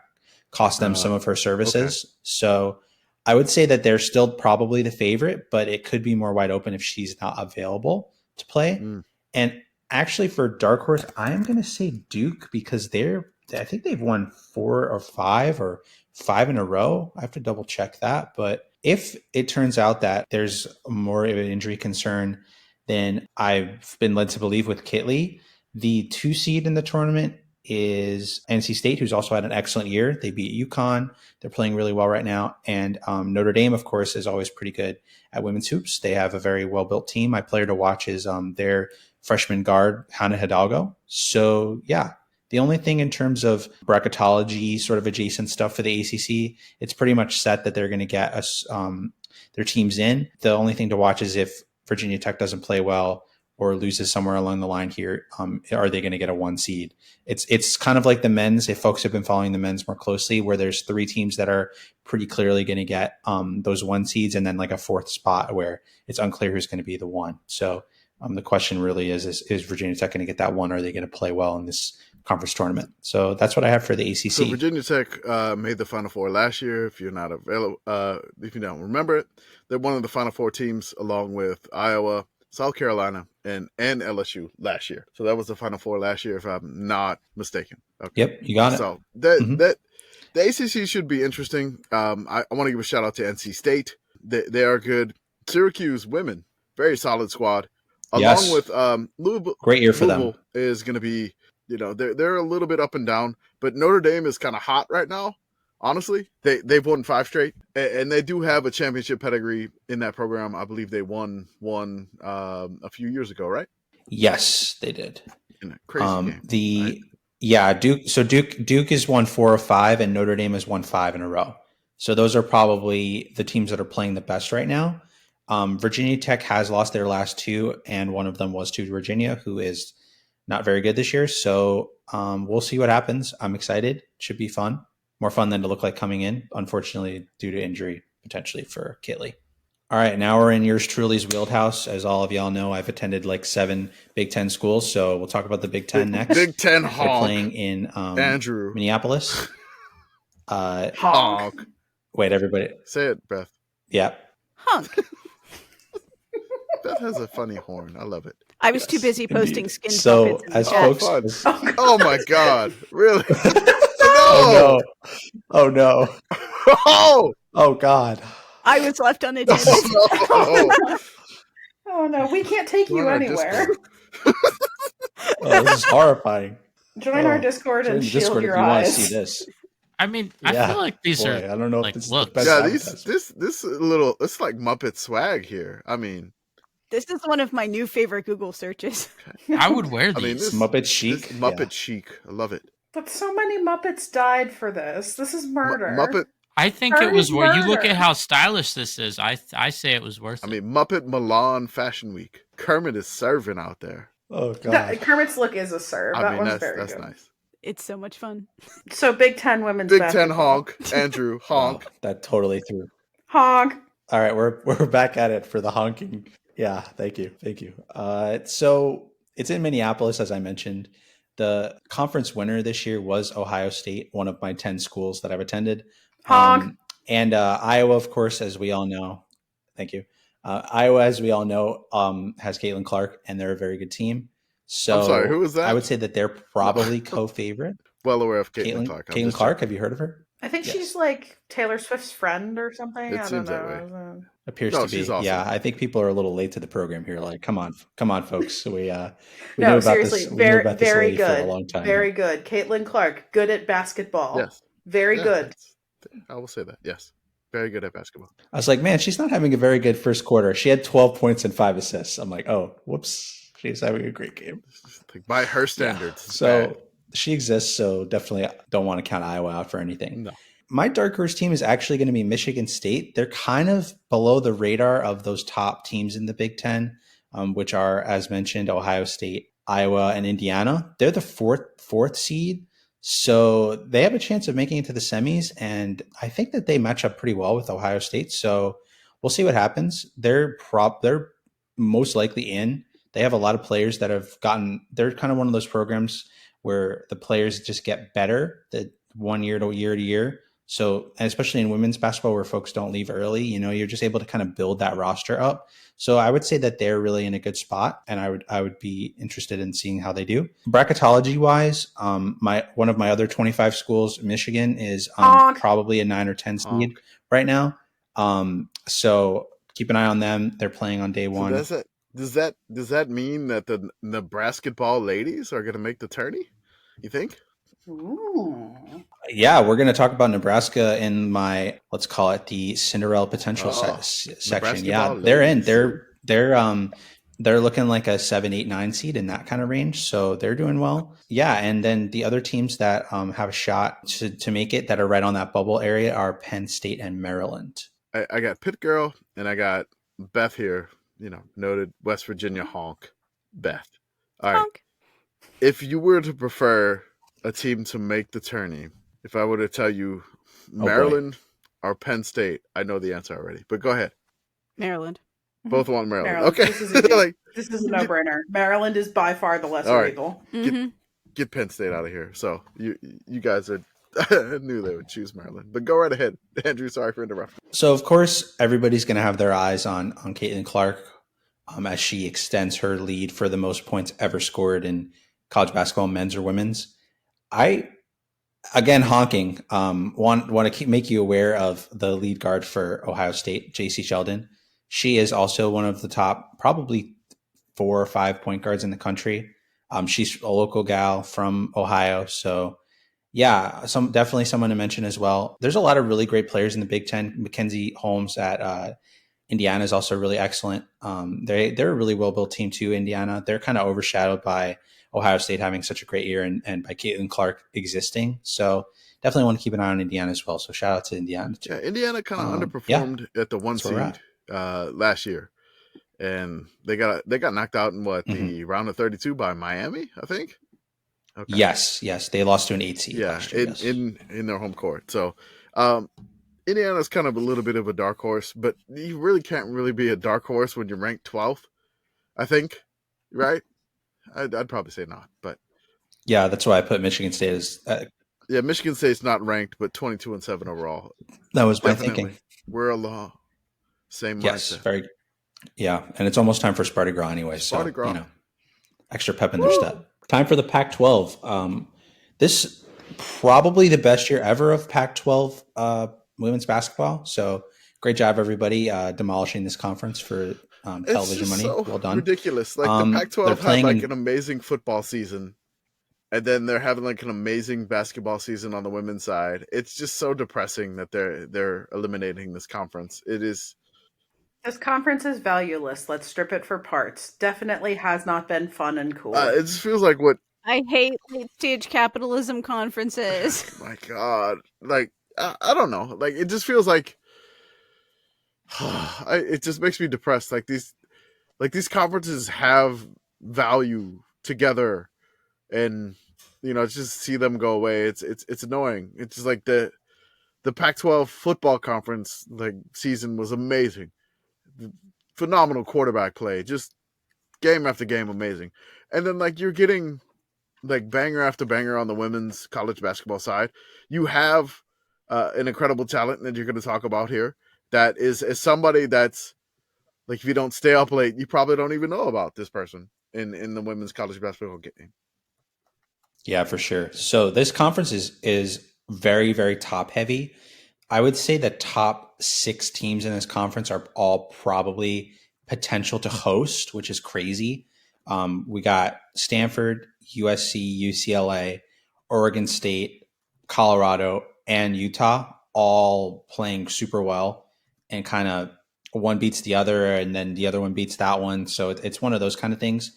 cost them some of her services. Okay. So I would say that they're still probably the favorite, but it could be more wide open if she's not available to play. And actually for dark horse, I am going to say Duke because I think they've won 4 or 5 in a row. I have to double check that. But if it turns out that there's more of an injury concern than I've been led to believe with Kitley, the 2 seed in the tournament is NC State, who's also had an excellent year. They beat UConn. They're playing really well right now. And Notre Dame, of course, is always pretty good at women's hoops. They have a very well-built team. My player to watch is their freshman guard, Hannah Hidalgo. So, yeah. The only thing in terms of bracketology, sort of adjacent stuff for the ACC, it's pretty much set that they're going to get us their teams in. The only thing to watch is if Virginia Tech doesn't play well or loses somewhere along the line here, are they going to get a 1 seed? It's kind of like the men's, if folks have been following the men's more closely, where there's 3 teams that are pretty clearly going to get those 1 seeds and then like a 4th spot where it's unclear who's going to be the 1. So the question really is Virginia Tech going to get that 1? Or are they going to play well in this conference tournament? So that's what I have for the ACC. So Virginia Tech made the Final Four last year. If you're not available, if you don't remember it, they're one of the Final Four teams along with Iowa, South Carolina, and LSU last year. So that was the Final Four last year, if I'm not mistaken. Okay. Yep, you got it. So the ACC should be interesting. I want to give a shout out to NC State. They are good. Syracuse women, very solid squad. Along with Louisville, great year for them. Is going to be, they're a little bit up and down, but Notre Dame is kind of hot right now. Honestly, they've won 5 straight, and they do have a championship pedigree in that program. I believe they won a few years ago, right? Yes, they did. In a crazy game. Right? Yeah, Duke. So Duke has won 4 or 5, and Notre Dame has won 5 in a row. So those are probably the teams that are playing the best right now. Virginia Tech has lost their last 2, and one of them was to Virginia, who is not very good this year. So we'll see what happens. I'm excited. Should be fun. More fun than to look like coming in, unfortunately, due to injury potentially for Kitley. All right, now we're in yours truly's wheelhouse. As all of y'all know, I've attended like 7 Big Ten schools, so we'll talk about the Big Ten next. Big Ten They're honk. playing in Andrew. Minneapolis. Honk. Wait, everybody. Say it, Beth. Yeah. Honk. Beth has a funny horn. I love it. I was too busy posting Indeed. skin So, puppets in the as chat. folks, Oh my God! Really? oh no! Oh no! Oh! Oh God! I was left unattended. Oh, Oh no, we can't take you Join our anywhere. Discord. Oh, this is horrifying. Join our Oh, Discord join and the shield Discord your if you want to eyes. see this. I mean, I Yeah, feel like these boy, are I don't know like if this is looks. the best. Yeah, advertisement. this little, it's like Muppet swag here. I mean, This is one of my new favorite Google searches. I would wear I mean, these. this Muppet chic. This Muppet chic. I love it. But so many Muppets died for this. This is murder. Muppet. I think it Murder was is worth. You look murder. at how stylish this is. I say it was worth I it. mean, Muppet Milan Fashion Week. Kermit is serving out there. Oh That- God! Kermit's look is a serve. I That mean, one's that's very good. nice. It's so much fun. So Big Ten women's Big Ten basketball. honk. Andrew honk. Wow, that totally threw. Honk. All right, we're back at it for the honking. Yeah, thank you. So it's in Minneapolis, as I mentioned. The conference winner this year was Ohio State, one of my 10 schools that I've attended. Honk. And Iowa, of course, as we all know. Thank you. Iowa, as we all know, has Caitlin Clark, and they're a very good team. So I'm sorry, who was that? I would say that they're probably co-favorite. Well aware of Caitlin Clark. I'm Caitlin just Clark, checking. have you heard of her? I think Yes. she's like Taylor Swift's friend or something. It I don't seems that know. Appears No, to be. she's awesome. Yeah, I think people are a little late to the program here. Like, come on, folks. We knew No, about seriously, this. We knew about this very lady for a good. long time. Very good. Caitlin Clark, good at basketball. Yes. Very Yeah, good. I will say that. Yes. Very good at basketball. I was like, man, she's not having a very good first quarter. She had 12 points and 5 assists. I'm like, oh, whoops. She's having a great game. Like, by her standards. it's So bad. she exists. So definitely don't want to count Iowa out for anything. No. My dark horse team is actually going to be Michigan State. They're kind of below the radar of those top teams in the Big Ten, which are, as mentioned, Ohio State, Iowa, and Indiana. They're the fourth seed. So they have a chance of making it to the semis. And I think that they match up pretty well with Ohio State. So we'll see what happens. They're most likely in. They have a lot of players that have they're kind of one of those programs where the players just get better that 1 year to year. So, and especially in women's basketball where folks don't leave early, you're just able to kind of build that roster up. So I would say that they're really in a good spot, and I would be interested in seeing how they do. Bracketology wise, one of my other 25 schools, Michigan, is probably a 9 or 10 seed right now. So keep an eye on them. They're playing on day one. So does that mean that the basketball ladies are going to make the tourney? You think? Ooh. Yeah, we're going to talk about Nebraska in my, let's call it the Cinderella potential section. Yeah, they're in. They're looking like a 7, 8, 9 seed in that kind of range. So they're doing well. Yeah, and then the other teams that have a shot to make it that are right on that bubble area are Penn State and Maryland. I got Pitt Girl and I got Beth here. Noted West Virginia honk. Beth. All right. Honk. If you were to prefer a team to make the tourney, if I were to tell you Maryland or Penn State, I know the answer already, but go ahead. Maryland. Both want Maryland. Maryland. Okay. This is a no-brainer. Maryland is by far the lesser All right. evil. Get Penn State out of here. So you guys are I knew they would choose Maryland, but go right ahead. Andrew, sorry for interrupting. So of course, everybody's going to have their eyes on Caitlin Clark as she extends her lead for the most points ever scored in college basketball, men's or women's. Again, honking, want to make you aware of the lead guard for Ohio State, JC Sheldon. She is also one of the top, probably 4 or 5 point guards in the country. She's a local gal from Ohio. So yeah, definitely someone to mention as well. There's a lot of really great players in the Big Ten. Mackenzie Holmes at Indiana is also really excellent. They're a really well-built team too, Indiana. They're kind of overshadowed by Ohio State having such a great year and by Caitlin Clark existing. So definitely want to keep an eye on Indiana as well. So shout out to Indiana too. Yeah, Indiana kind of underperformed at the 1 seed last year. And they got knocked out in the round of 32 by Miami, I think. Okay. Yes. They lost to an 8 seed. Yeah, last year, in their home court. So Indiana's kind of a little bit of a dark horse, but you really can't really be a dark horse when you're ranked 12th, I think, right? I'd probably say not, but Yeah, that's why I put Michigan State as. yeah, Michigan State's not ranked, but 22-7 overall. That was my Definitely. thinking. We're along same Yes, mindset. very. Yeah, and it's almost time for Sparta Gras anyway, Sparta Gras. so extra pep in their step. Time for the Pac-12. This probably the best year ever of Pac-12 women's basketball. So great job, everybody, demolishing this conference for television money. So well done. ridiculous. Like the Pac-12 had like an amazing football season, and then they're having like an amazing basketball season on the women's side. It's just so depressing that they're eliminating this conference. It is. This conference is valueless. Let's strip it for parts. Definitely has not been fun and cool. It just feels like what. I hate late stage capitalism conferences. My God, like I don't know. Like it just feels like it just makes me depressed. Like these conferences have value together, and just see them go away. It's annoying. It's just like the Pac-12 football conference like season was amazing. Phenomenal quarterback play, just game after game amazing. And then like you're getting like banger after banger on the women's college basketball side. You have an incredible talent that you're going to talk about here that is somebody that's like, if you don't stay up late, you probably don't even know about this person in the women's college basketball game. Yeah, for sure. So this conference is very, very top heavy. I would say the top 6 teams in this conference are all probably potential to host, which is crazy. We got Stanford, USC, UCLA, Oregon State, Colorado, and Utah all playing super well, and kind of one beats the other and then the other one beats that one. So it's one of those kind of things.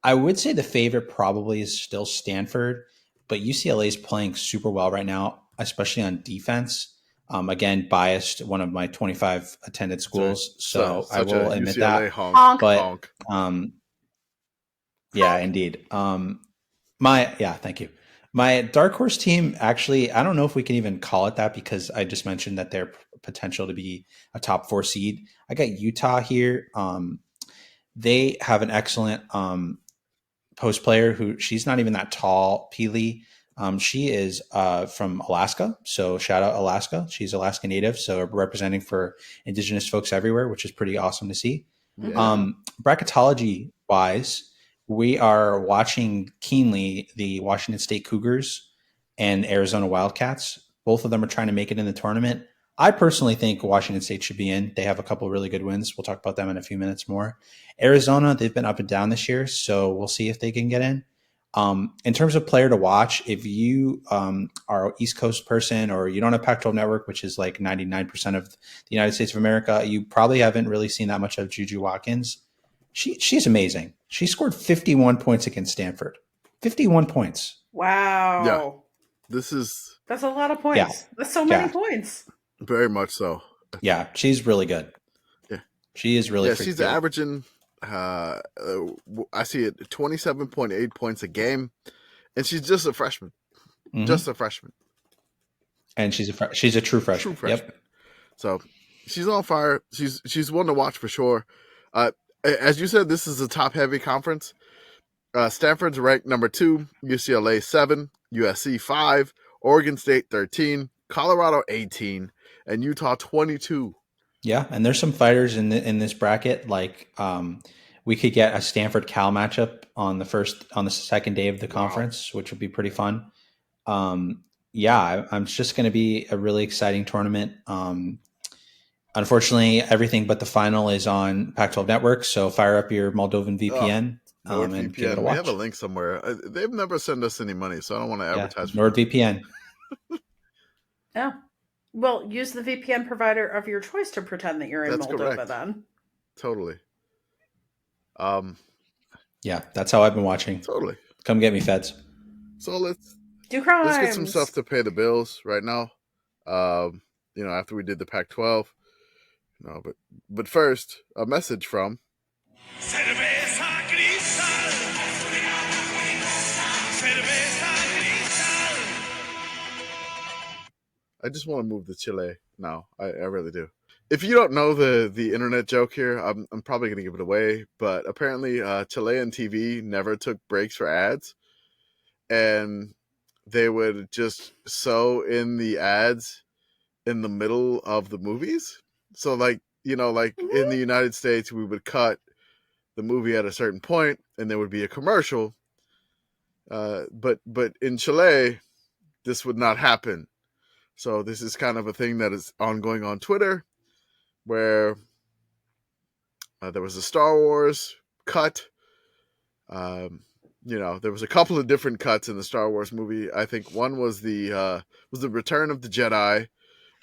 I would say the favorite probably is still Stanford, but UCLA is playing super well right now, especially on defense. Again, biased, one of my 25 attended schools, so I will admit UCLA that. honk. But yeah, indeed. Thank you. My dark horse team, actually, I don't know if we can even call it that because I just mentioned that they're potential to be a top 4 seed. I got Utah here. They have an excellent post player who she's not even that tall, Peely. She is from Alaska, so shout out Alaska. She's Alaska Native, so representing for Indigenous folks everywhere, which is pretty awesome to see. Yeah. Bracketology wise, we are watching keenly the Washington State Cougars and Arizona Wildcats. Both of them are trying to make it in the tournament. I personally think Washington State should be in. They have a couple of really good wins. We'll talk about them in a few minutes more. Arizona, they've been up and down this year, so we'll see if they can get in. In terms of player to watch, if you are an East Coast person or you don't have Pac-12 Network, which is like 99% of the United States of America, you probably haven't really seen that much of Juju Watkins. She's amazing. She scored 51 points against Stanford. 51 points. Wow. Yeah. That's a lot of points. Yeah. That's so many points. Very much so. Yeah, she's really good. Yeah. She is really she's good. averaging I see it 27.8 points a game, and she's just a freshman. Mm-hmm. Just a freshman. And she's a true freshman. Yep. So she's on fire. She's one to watch for sure. As you said, this is a top heavy conference. Stanford's ranked number 2, UCLA 7, USC 5, Oregon State 13, Colorado 18, and Utah 22. Yeah, and there's some fighters in this bracket. Like we could get a Stanford Cal matchup on the second day of the conference, which would be pretty fun. I'm just going to be a really exciting tournament. Unfortunately, everything but the final is on Pac-12 Network. So fire up your Moldovan VPN. And give it a watch. We have a link somewhere. They've never sent us any money, so I don't want to advertise. NordVPN. Yeah. Well, use the VPN provider of your choice to pretend that you're in Moldova correct. then. Totally. Yeah, that's how I've been watching. Totally. Come get me, feds. So let's get some stuff to pay the bills right now. After we did the Pac-12. But first, a message from Cerveza Cristal. Cerveza Cristal. I just want to move the Chile No, I really do. If you don't know the internet joke here, I'm probably going to give it away. But apparently, Chilean TV never took breaks for ads, and they would just sew in the ads in the middle of the movies. So, like like in the United States, we would cut the movie at a certain point, and there would be a commercial. But in Chile, this would not happen. So this is kind of a thing that is ongoing on Twitter, where there was a Star Wars cut. There was a couple of different cuts in the Star Wars movie. I think one was the Return of the Jedi,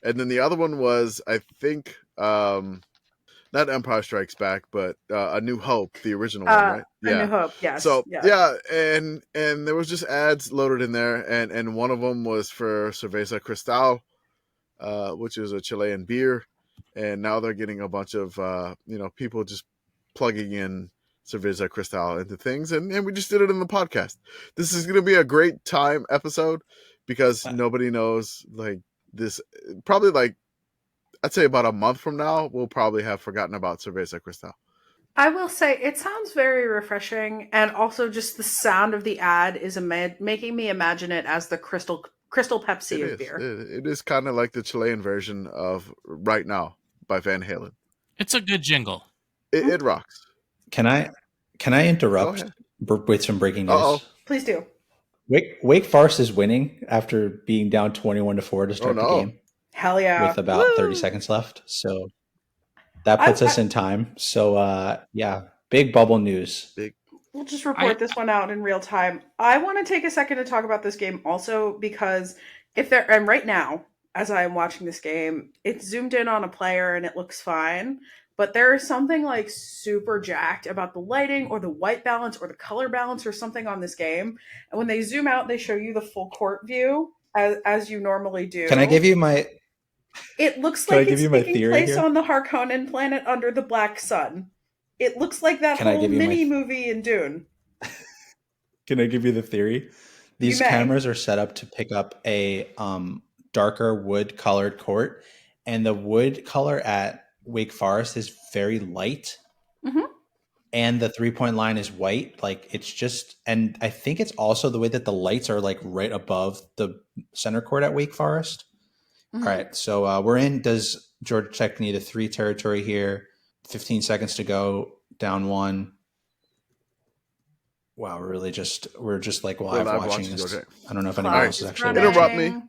and then the other one was, I think, not Empire Strikes Back, but A New Hope, the original one, right? A New Hope, yes. So yeah, and there was just ads loaded in there, and one of them was for Cerveza Cristal, which is a Chilean beer, and now they're getting a bunch of people just plugging in Cerveza Cristal into things, and we just did it in the podcast. This is going to be a great time episode because nobody knows like this. Probably like I'd say about a month from now, we'll probably have forgotten about Cerveza Cristal. I will say it sounds very refreshing, and also just the sound of the ad is making me imagine it as the Crystal Pepsi of beer. It is kind of like the Chilean version of Right Now by Van Halen. It's a good jingle. It rocks. Can I interrupt with some breaking news? Uh-oh. Please do. Wake Forest is winning after being down 21-4 to start the game. Hell yeah. With about 30 seconds left. So that puts us in time. So big bubble news. We'll just report this one out in real time. I want to take a second to talk about this game also because and right now, as I am watching this game, it's zoomed in on a player and it looks fine. But there is something like super jacked about the lighting or the white balance or the color balance or something on this game. And when they zoom out, they show you the full court view as you normally do. Can I give you my... It looks like it's taking place on the Harkonnen planet under the black sun. It looks like that whole mini movie in Dune. Can I give you the theory? These cameras are set up to pick up a darker wood colored court, and the wood color at Wake Forest is very light. Mm-hmm. And the 3-point line is white. Like it's just, and I think it's also the way that the lights are like right above the center court at Wake Forest. Mm-hmm. All right, so we're in. Does Georgia Tech need a 3 territory here? 15 seconds to go. Down 1. Wow, we're just like live watching this. I don't know if anyone else is actually interrupt me.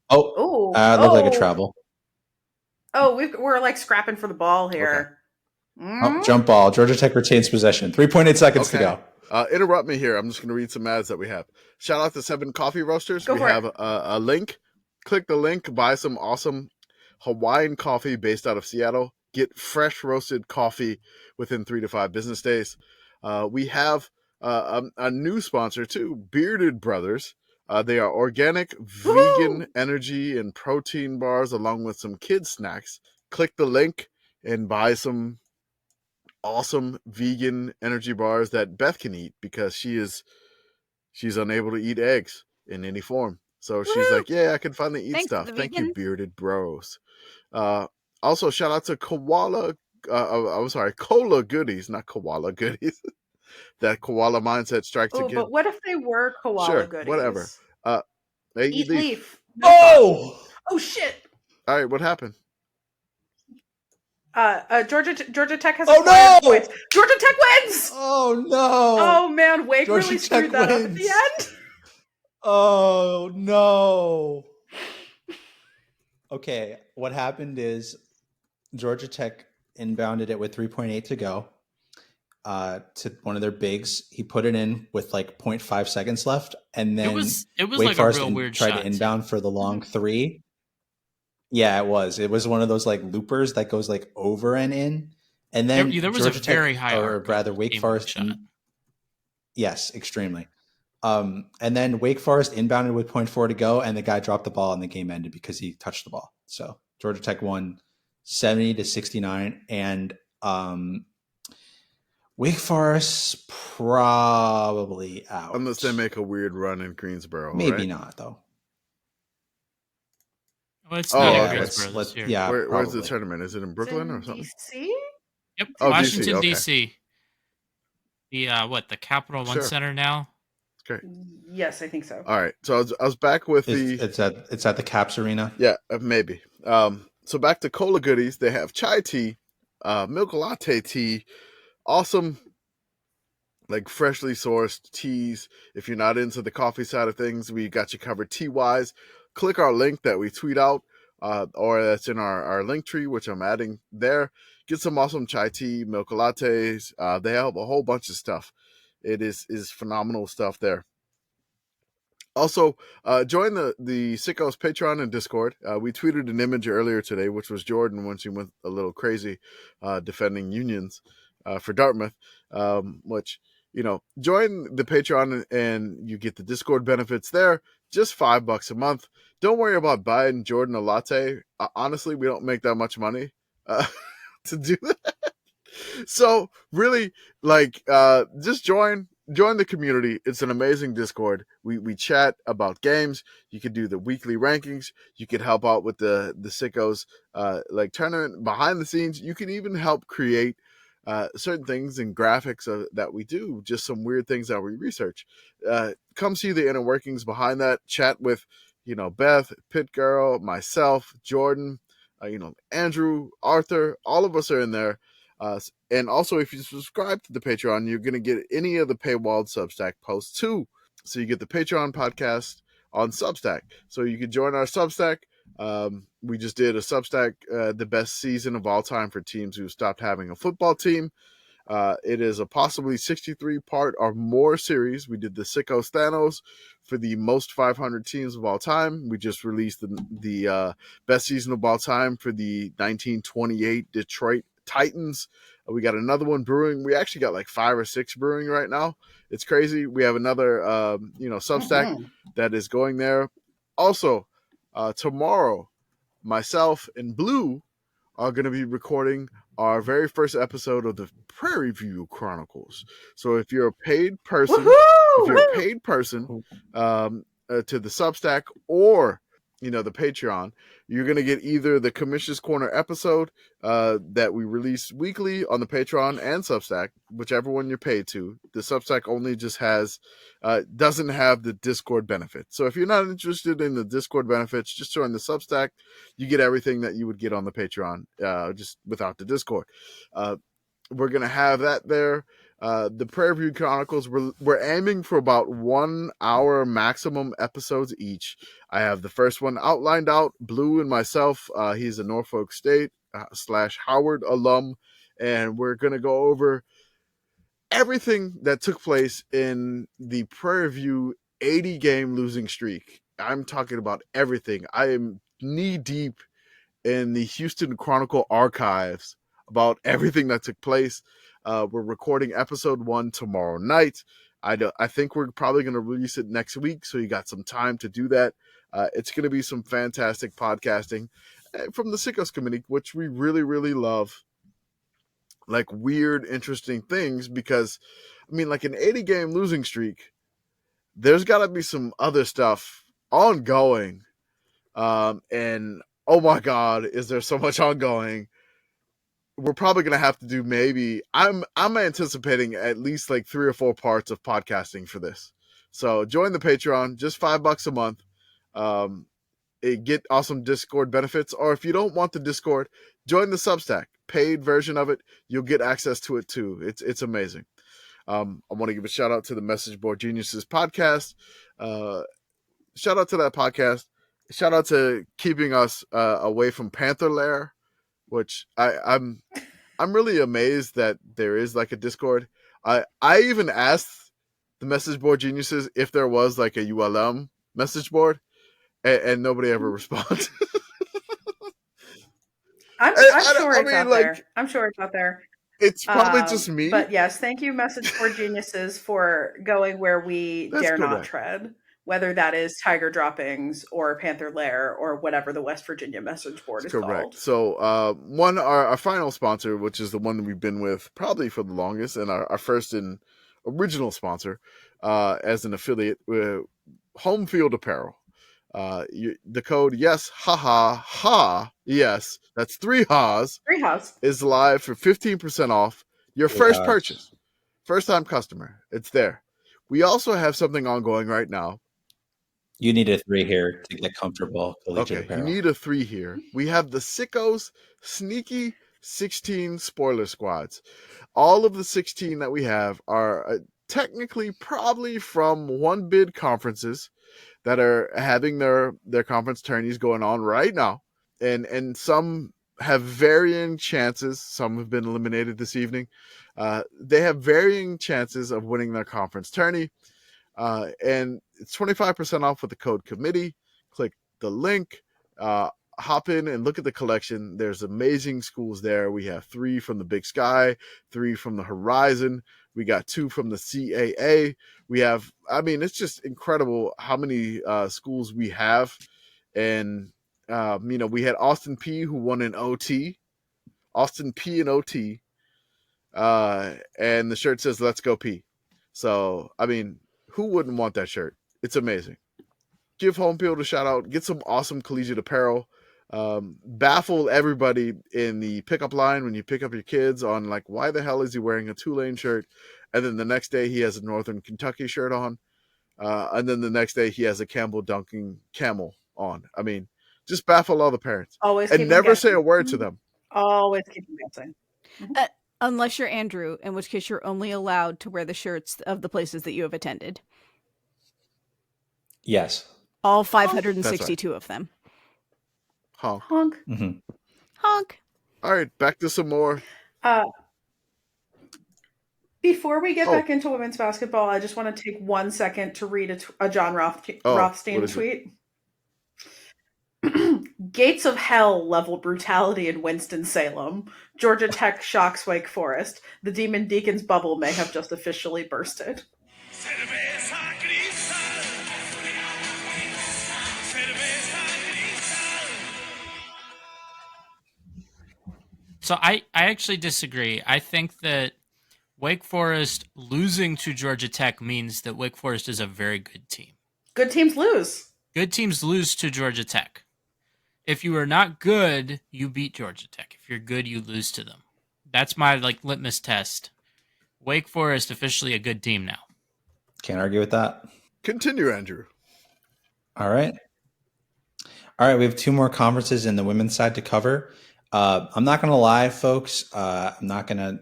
Oh, it looked like a travel. Oh, we're like scrapping for the ball here. Okay. Oh, jump ball. Georgia Tech retains possession. 3.8 seconds to go. Interrupt me here. I'm just going to read some ads that we have. Shout out to 7 Coffee Roasters. We have a link. Click the link. Buy some awesome Hawaiian coffee based out of Seattle. Get fresh roasted coffee within 3 to 5 business days. We have a new sponsor too, Bearded Brothers. They are organic, vegan energy and protein bars along with some kids snacks. Click the link and buy some awesome vegan energy bars that Beth can eat because she's unable to eat eggs in any form. So she's like, yeah, I can finally eat stuff. Thank you, Bearded Bros. Also, shout out to Koala Goodies, not Koala Goodies. That koala mindset strikes again. But what if they were koala goodies? Whatever. Eat leaf. Oh shit! All right, what happened? Georgia Tech has. Oh no! Points. Georgia Tech wins. Oh no! Oh man, Wake Georgia really Tech screwed that wins. up at the end. Oh no! Okay, what happened is Georgia Tech inbounded it with 3.8 to go. To one of their bigs, he put it in with like 0.5 seconds left, and then it was Wake like Forest a real weird tried shot to inbound for the long 3. Yeah, it was one of those like loopers that goes like over and in, and then there was Georgia a very high, or rather Wake Forest. Yes, extremely. And then Wake Forest inbounded with 0.4 to go, and the guy dropped the ball, and the game ended because he touched the ball. So Georgia Tech won 70-69, and Wake Forest probably out. Unless they make a weird run in Greensboro. Maybe right? not, though. Well, it's Oh, not in okay. Greensboro this year. Yeah, Where's the probably. tournament? Is it in Brooklyn or It's in something? DC? Yep, Oh, DC, Washington okay. DC. The the Capital One Sure. Center now. Great. Yes, I think so. All right. So I was back with It's at the Caps Arena. Yeah, maybe. So back to cola goodies. They have chai tea, milk latte tea, awesome, like freshly sourced teas. If you're not into the coffee side of things, we got you covered tea-wise. Click our link that we tweet out, or that's in our link tree, which I'm adding there. Get some awesome chai tea, milk lattes. They have a whole bunch of stuff. It is phenomenal stuff there. Also, join the Sickos Patreon and Discord. We tweeted an image earlier today, which was Jordan when she went a little crazy defending unions for Dartmouth, which, join the Patreon and you get the Discord benefits there, just $5 a month. Don't worry about buying Jordan a latte. Honestly, we don't make that much money to do that. So really, just join the community. It's an amazing Discord. We chat about games. You could do the weekly rankings. You could help out with the Sickos tournament behind the scenes. You can even help create certain things and graphics that we do. Just some weird things that we research. Come see the inner workings behind that. Chat with Beth, Pitt Girl, myself, Jordan, Andrew, Arthur. All of us are in there. And also, if you subscribe to the Patreon, you're going to get any of the paywalled Substack posts too. So you get the Patreon podcast on Substack. So you can join our Substack. We just did a Substack, the best season of all time for teams who stopped having a football team. It is a possibly 63-part or more series. We did the Sickos Thanos for the most 500 teams of all time. We just released the best season of all time for the 1928 Detroit Titans. We got another one brewing. We actually got like 5 or 6 brewing right now. It's crazy. We have another Substack that is going there. Also, tomorrow, myself and Blue are going to be recording our very first episode of the Prairie View Chronicles. So if you're a paid person, to the Substack or the Patreon, you're going to get either the Commish's Corner episode that we release weekly on the Patreon and Substack, whichever one you're paid to. The Substack only just doesn't have the Discord benefits. So if you're not interested in the Discord benefits, just join the Substack. You get everything that you would get on the Patreon, just without the Discord. We're going to have that there. The Prairie View Chronicles, we're aiming for about 1 hour maximum episodes each. I have the first one outlined out. Blue and myself, he's a Norfolk State / Howard alum, and we're going to go over everything that took place in the Prairie View 80-game losing streak. I'm talking about everything. I am knee deep in the Houston Chronicle archives about everything that took place. We're recording episode 1 tomorrow night. I think we're probably going to release it next week, so you got some time to do that. It's going to be some fantastic podcasting from the Sickos community, which we really, really love. Like weird, interesting things, because, like an 80-game losing streak, there's got to be some other stuff ongoing. And oh my God, is there so much ongoing? We're probably going to have to do I'm anticipating at least like 3 or 4 parts of podcasting for this. So join the Patreon, just $5 a month. Get awesome Discord benefits. Or if you don't want the Discord, join the Substack, paid version of it. You'll get access to it too. It's amazing. I want to give a shout out to the Message Board Geniuses podcast. Shout out to that podcast. Shout out to keeping us away from Panther Lair, which I'm really amazed that there is like a Discord. I even asked the Message Board Geniuses if there was like a ULM message board, and nobody ever responded. I'm sure it's out there. I'm sure it's out there. It's probably just me. But yes, thank you, Message Board Geniuses, for going where we dare not tread. Whether that is Tiger Droppings or Panther Lair or whatever the West Virginia message board is called. So our final sponsor, which is the one that we've been with probably for the longest, and our first and original sponsor as an affiliate, Home Field Apparel. The code yes, ha, yes, that's 3 ha's, Free house. is live for 15% off your first purchase. First time customer, it's there. We also have something ongoing right now. You need a 3 here to get comfortable collegiate Okay, apparel. you need a 3 here. We have the Sickos Sneaky 16 spoiler squads. All of the 16 that we have are technically probably from one bid conferences that are having their conference tourneys going on right now. And some have varying chances. Some have been eliminated this evening. They have varying chances of winning their conference tourney. And it's 25% off with the code committee. Click the link, hop in and look at the collection. There's amazing schools there. We have 3 from the Big Sky, 3 from the Horizon. We got 2 from the CAA. We have, it's just incredible how many schools we have. And, we had Austin P who won an OT. Austin P and OT. And the shirt says, "Let's go P." So, who wouldn't want that shirt? It's amazing. Give home field a shout out. Get some awesome collegiate apparel. Baffle everybody in the pickup line when you pick up your kids on why the hell is he wearing a Tulane shirt? And then the next day he has a Northern Kentucky shirt on. And then the next day he has a Campbell Dunking camel on. Just baffle all the parents. Always and keep never them say a guessing. word to them. Always keep them guessing. Unless you're Andrew, in which case you're only allowed to wear the shirts of the places that you have attended. Yes. All 562 of them. Honk. Honk. Mm-hmm. Honk. All right, back to some more. Before we get back into women's basketball, I just want to take 1 second to read a John Rothstein tweet. Gates of hell level brutality in Winston-Salem. Georgia Tech shocks Wake Forest. The Demon Deacons bubble may have just officially bursted. Cerveza Cristal. Cerveza Cristal. So I actually disagree. I think that Wake Forest losing to Georgia Tech means that Wake Forest is a very good team. Good teams lose. Good teams lose to Georgia Tech. If you are not good, you beat Georgia Tech. If you're good, you lose to them. That's my litmus test. Wake Forest officially a good team now. Can't argue with that. Continue, Andrew. All right. We have 2 more conferences in the women's side to cover. I'm not going to lie, folks. I'm not going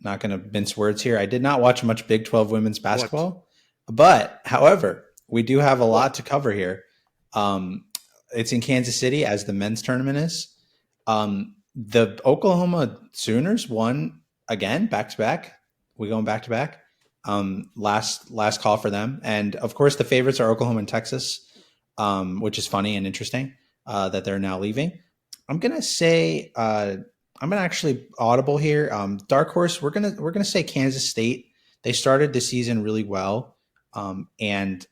to mince words here. I did not watch much Big 12 women's basketball, but however, we do have a lot to cover here. It's in Kansas City, as the men's tournament is. The Oklahoma Sooners won again, back-to-back. We're going back-to-back. Last call for them. And, of course, the favorites are Oklahoma and Texas, which is funny and interesting that they're now leaving. I'm going to say I'm going to actually audible here. Dark horse, we're gonna say Kansas State. They started the season really well, and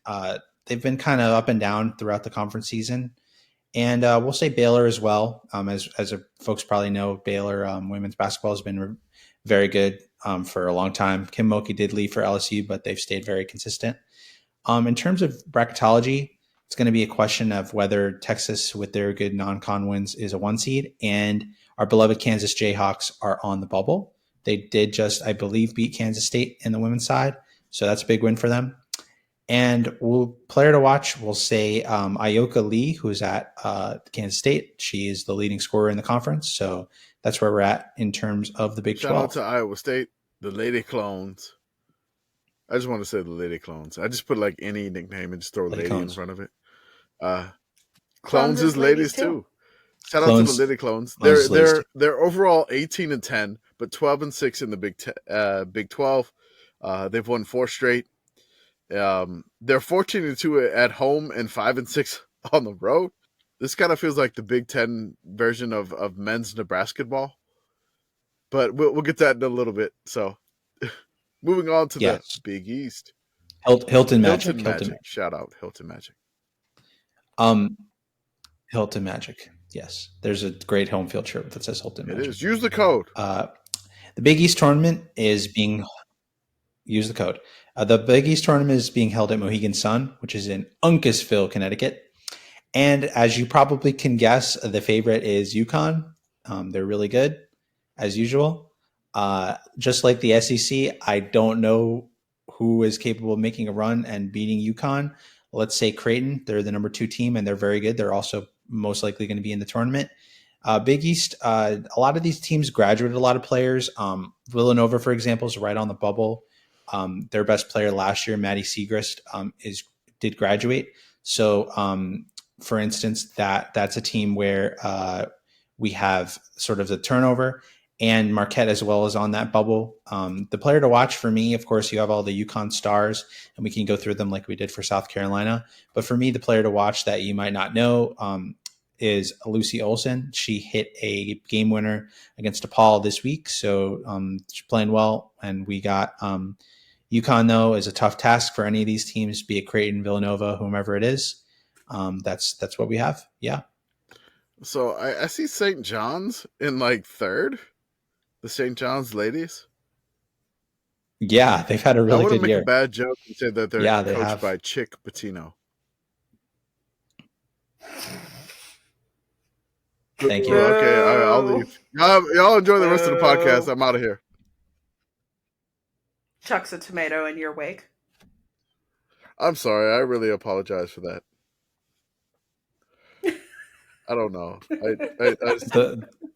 they've been kind of up and down throughout the conference season. And we'll say Baylor as well. As folks probably know, Baylor women's basketball has been very good for a long time. Kim Mulkey did leave for LSU, but they've stayed very consistent. In terms of bracketology, it's going to be a question of whether Texas, with their good non-con wins, is a 1 seed, and our beloved Kansas Jayhawks are on the bubble. They did just, I believe, beat Kansas State in the women's side, so that's a big win for them. And player to watch, we'll say Ayoka Lee, who's at Kansas State. She is the leading scorer in the conference, so that's where we're at in terms of the Big 12. Shout out to Iowa State, the Lady Clones. I just want to say the Lady Clones. I just put any nickname and just throw Lady in front of it. Clones is ladies too. Shout out to the Lady Clones. They're overall 18-10, but 12-6 in the Big 12. They've won 4 straight. They're 14-2 at home and 5-6 on the road. This kind of feels like the Big 10 version of men's Nebraska ball, but we'll get that in a little bit. So, moving on to the Big East. Hilton Magic. Shout out Hilton Magic. Hilton Magic. Yes, there's a great home field shirt that says Hilton Magic. It is. Use the code. The Big East tournament is being. Use the code. The Big East tournament is being held at Mohegan Sun, which is in Uncasville, Connecticut. And as you probably can guess, the favorite is UConn. They're really good, as usual. Just like the SEC, I don't know who is capable of making a run and beating UConn. Let's say Creighton. They're the number 2 team, and they're very good. They're also most likely going to be in the tournament. Big East, a lot of these teams graduated a lot of players. Villanova, for example, is right on the bubble. Their best player last year, Maddie Siegrist, did graduate. So, for instance, that's a team where we have sort of the turnover, and Marquette as well is on that bubble. The player to watch for me, of course, you have all the UConn stars, and we can go through them like we did for South Carolina. But for me, the player to watch that you might not know is Lucy Olson. She hit a game winner against DePaul this week, so she's playing well. And we got UConn, though, is a tough task for any of these teams, be it Creighton, Villanova, whomever it is. That's what we have. Yeah. So I see St. John's in like 3rd. The St. John's ladies. Yeah, they've had a really I want good to make year. a bad joke and say that they're Yeah, they coached have. by Chick Pitino. Thank you. Okay, all right, I'll leave. Y'all enjoy the rest of the podcast. I'm out of here. Chucks a tomato in your wake. I'm sorry. I really apologize for that. I don't know.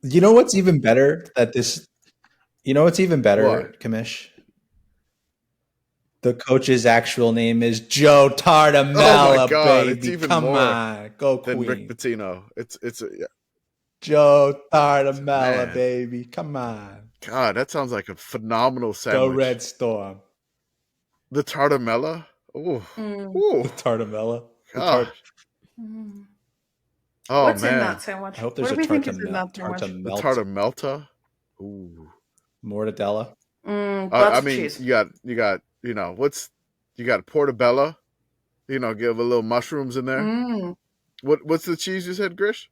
You know what's even better What? Commish? The coach's actual name is Joe Tardamella, Oh my God, baby. it's even Come more on, go than Queen. Rick Pitino. Yeah. Joe Tardamella, Man. baby. Come on. God, that sounds like a phenomenal Go sandwich. Red Storm. The Tartamella? Ooh. Mm. Ooh. The Tardamella. God. Mm. Oh, What's man. in that sandwich? I hope there's what do a we think is in that The sandwich? Tartamelta? Ooh. Mortadella. Lots I of mean, cheese. you got, you got portobello. Give a little mushrooms in there. Mm. What's the cheese you said, Grish?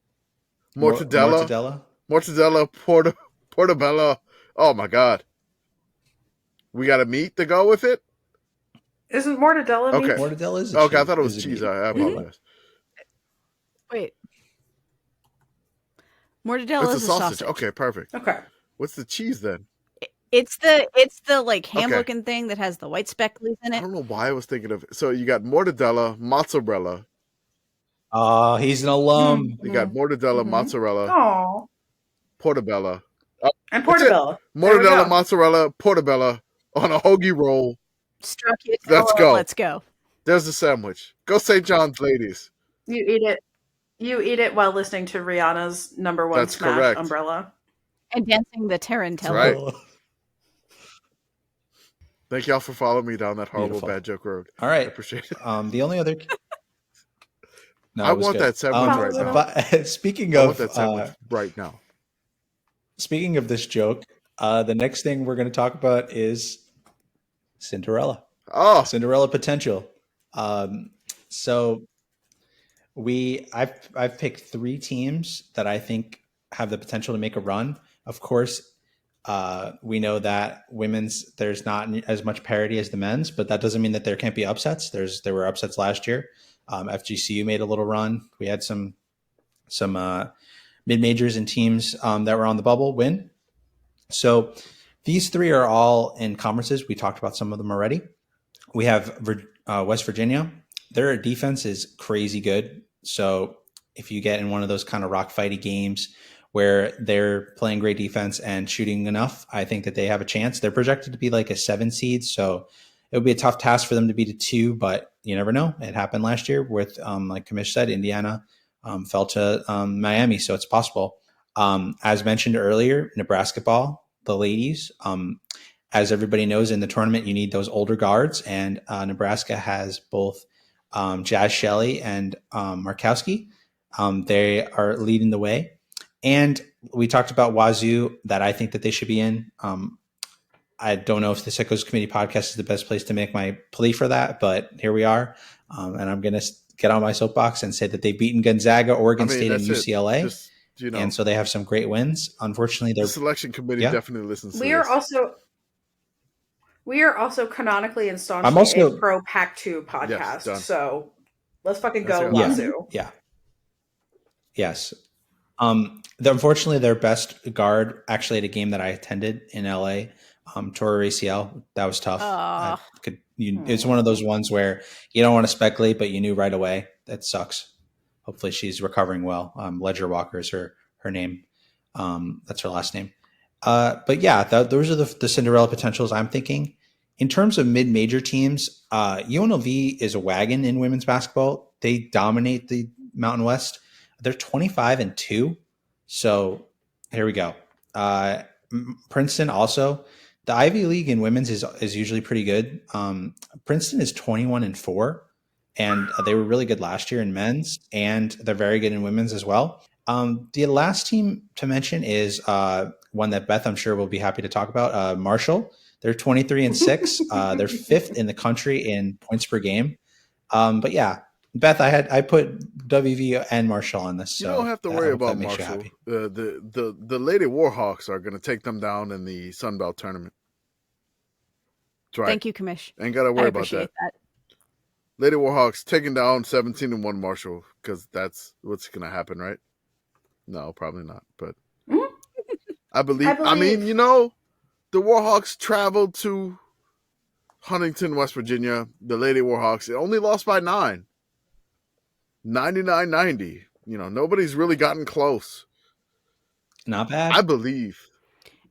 Mortadella. Mortadella. Portobello. Oh my God. We got a meat to go with it? Isn't mortadella meat? Okay. Mortadella is a Okay, cheese. I thought it was Is cheese. meat. I apologize. Wait. Mortadella It's a is a sausage. sausage. Okay, perfect. Okay. What's the cheese then? It's the like ham Okay. looking thing that has the white speckles in I it. don't know why I was thinking of it. So you got mortadella, mozzarella. Oh, he's an alum. You got mortadella, mozzarella, Oh. portobello. And That's it. portobello. There we Mortadella, go. mozzarella, portobello on a hoagie roll. Let's go. Let's go. There's the sandwich. Go St. John's, ladies. You eat it. You eat it while listening to Rihanna's number 1 That's smash, correct. Umbrella. And dancing the Tarantella. right. Thank y'all for following me down that horrible Beautiful. bad joke road. All I right. appreciate it. The only other. No, I it was want good. that sandwich right now. But speaking I of want that sandwich right now. speaking of this joke, the next thing we're going to talk about is Cinderella. Oh, Cinderella potential. So I've picked 3 teams that I think have the potential to make a run. Of course, we know that women's there's not as much parity as the men's, but that doesn't mean that there can't be upsets. There were upsets last year. FGCU made a little run. We had some mid majors and teams that were on the bubble win. So these 3 are all in conferences. We talked about some of them already. We have West Virginia. Their defense is crazy good. So if you get in one of those kind of rock fighty games where they're playing great defense and shooting enough, I think that they have a chance. They're projected to be like a 7 seed. So it would be a tough task for them to beat a 2, but you never know. It happened last year with, like Commish said, Indiana fell to Miami. So it's possible. As mentioned earlier, Nebraska ball, the ladies, as everybody knows, in the tournament, you need those older guards, and Nebraska has both Jazz Shelley and Markowski. They are leading the way. And we talked about Wazoo, that I think that they should be in. I don't know if the Sickos Committee podcast is the best place to make my plea for that, but here we are. And I'm going to get on my soapbox and say that they've beaten Gonzaga, Oregon State, and UCLA. Just, and so they have some great wins. Unfortunately, the selection committee definitely listens to this. We are also canonically and staunchly a pro Pac-2 podcast. So let's fucking go, Wazoo. Yeah. Yes. Unfortunately, their best guard actually at a game that I attended in LA, tore her ACL. That was tough. It's one of those ones where you don't want to speculate, but you knew right away. That sucks. Hopefully, she's recovering well. Ledger Walker is her name. That's her last name. But yeah, those are the Cinderella potentials I'm thinking. In terms of mid-major teams, UNLV is a wagon in women's basketball. They dominate the Mountain West. They're 25-2. So here we go. Princeton also. The Ivy League in women's is usually pretty good. Princeton is 21-4, and they were really good last year in men's, and they're very good in women's as well. The last team to mention is one that Beth, I'm sure, will be happy to talk about. Marshall. They're 23-6. They're fifth in the country in points per game. But yeah, Beth, I put WV and Marshall on this. So you don't have to worry about makes Marshall. The Lady Warhawks are going to take them down in the Sun Belt tournament. That's right. Thank you, Commish. Ain't got to worry about that. Lady Warhawks taking down 17-1 Marshall, because that's what's going to happen, right? No, probably not. But I believe. I mean, the Warhawks traveled to Huntington, West Virginia. The Lady Warhawks only lost by 9. 99-90. Nobody's really gotten close. Not bad. I believe.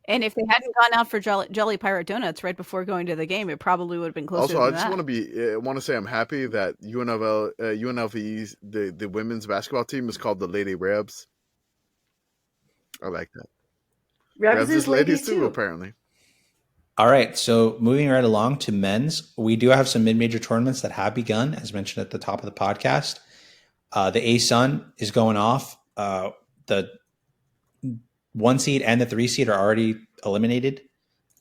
And if they hadn't gone out for jelly pirate donuts right before going to the game, it probably would have been closer. Also, to I just want to say I'm happy that UNLV's the women's basketball team is called the Lady Rebs. I like that. Rebs is ladies too, apparently. All right, so moving right along to men's, we do have some mid-major tournaments that have begun, as mentioned at the top of the podcast. The A-Sun is going off. The 1 seed and the 3 seed are already eliminated.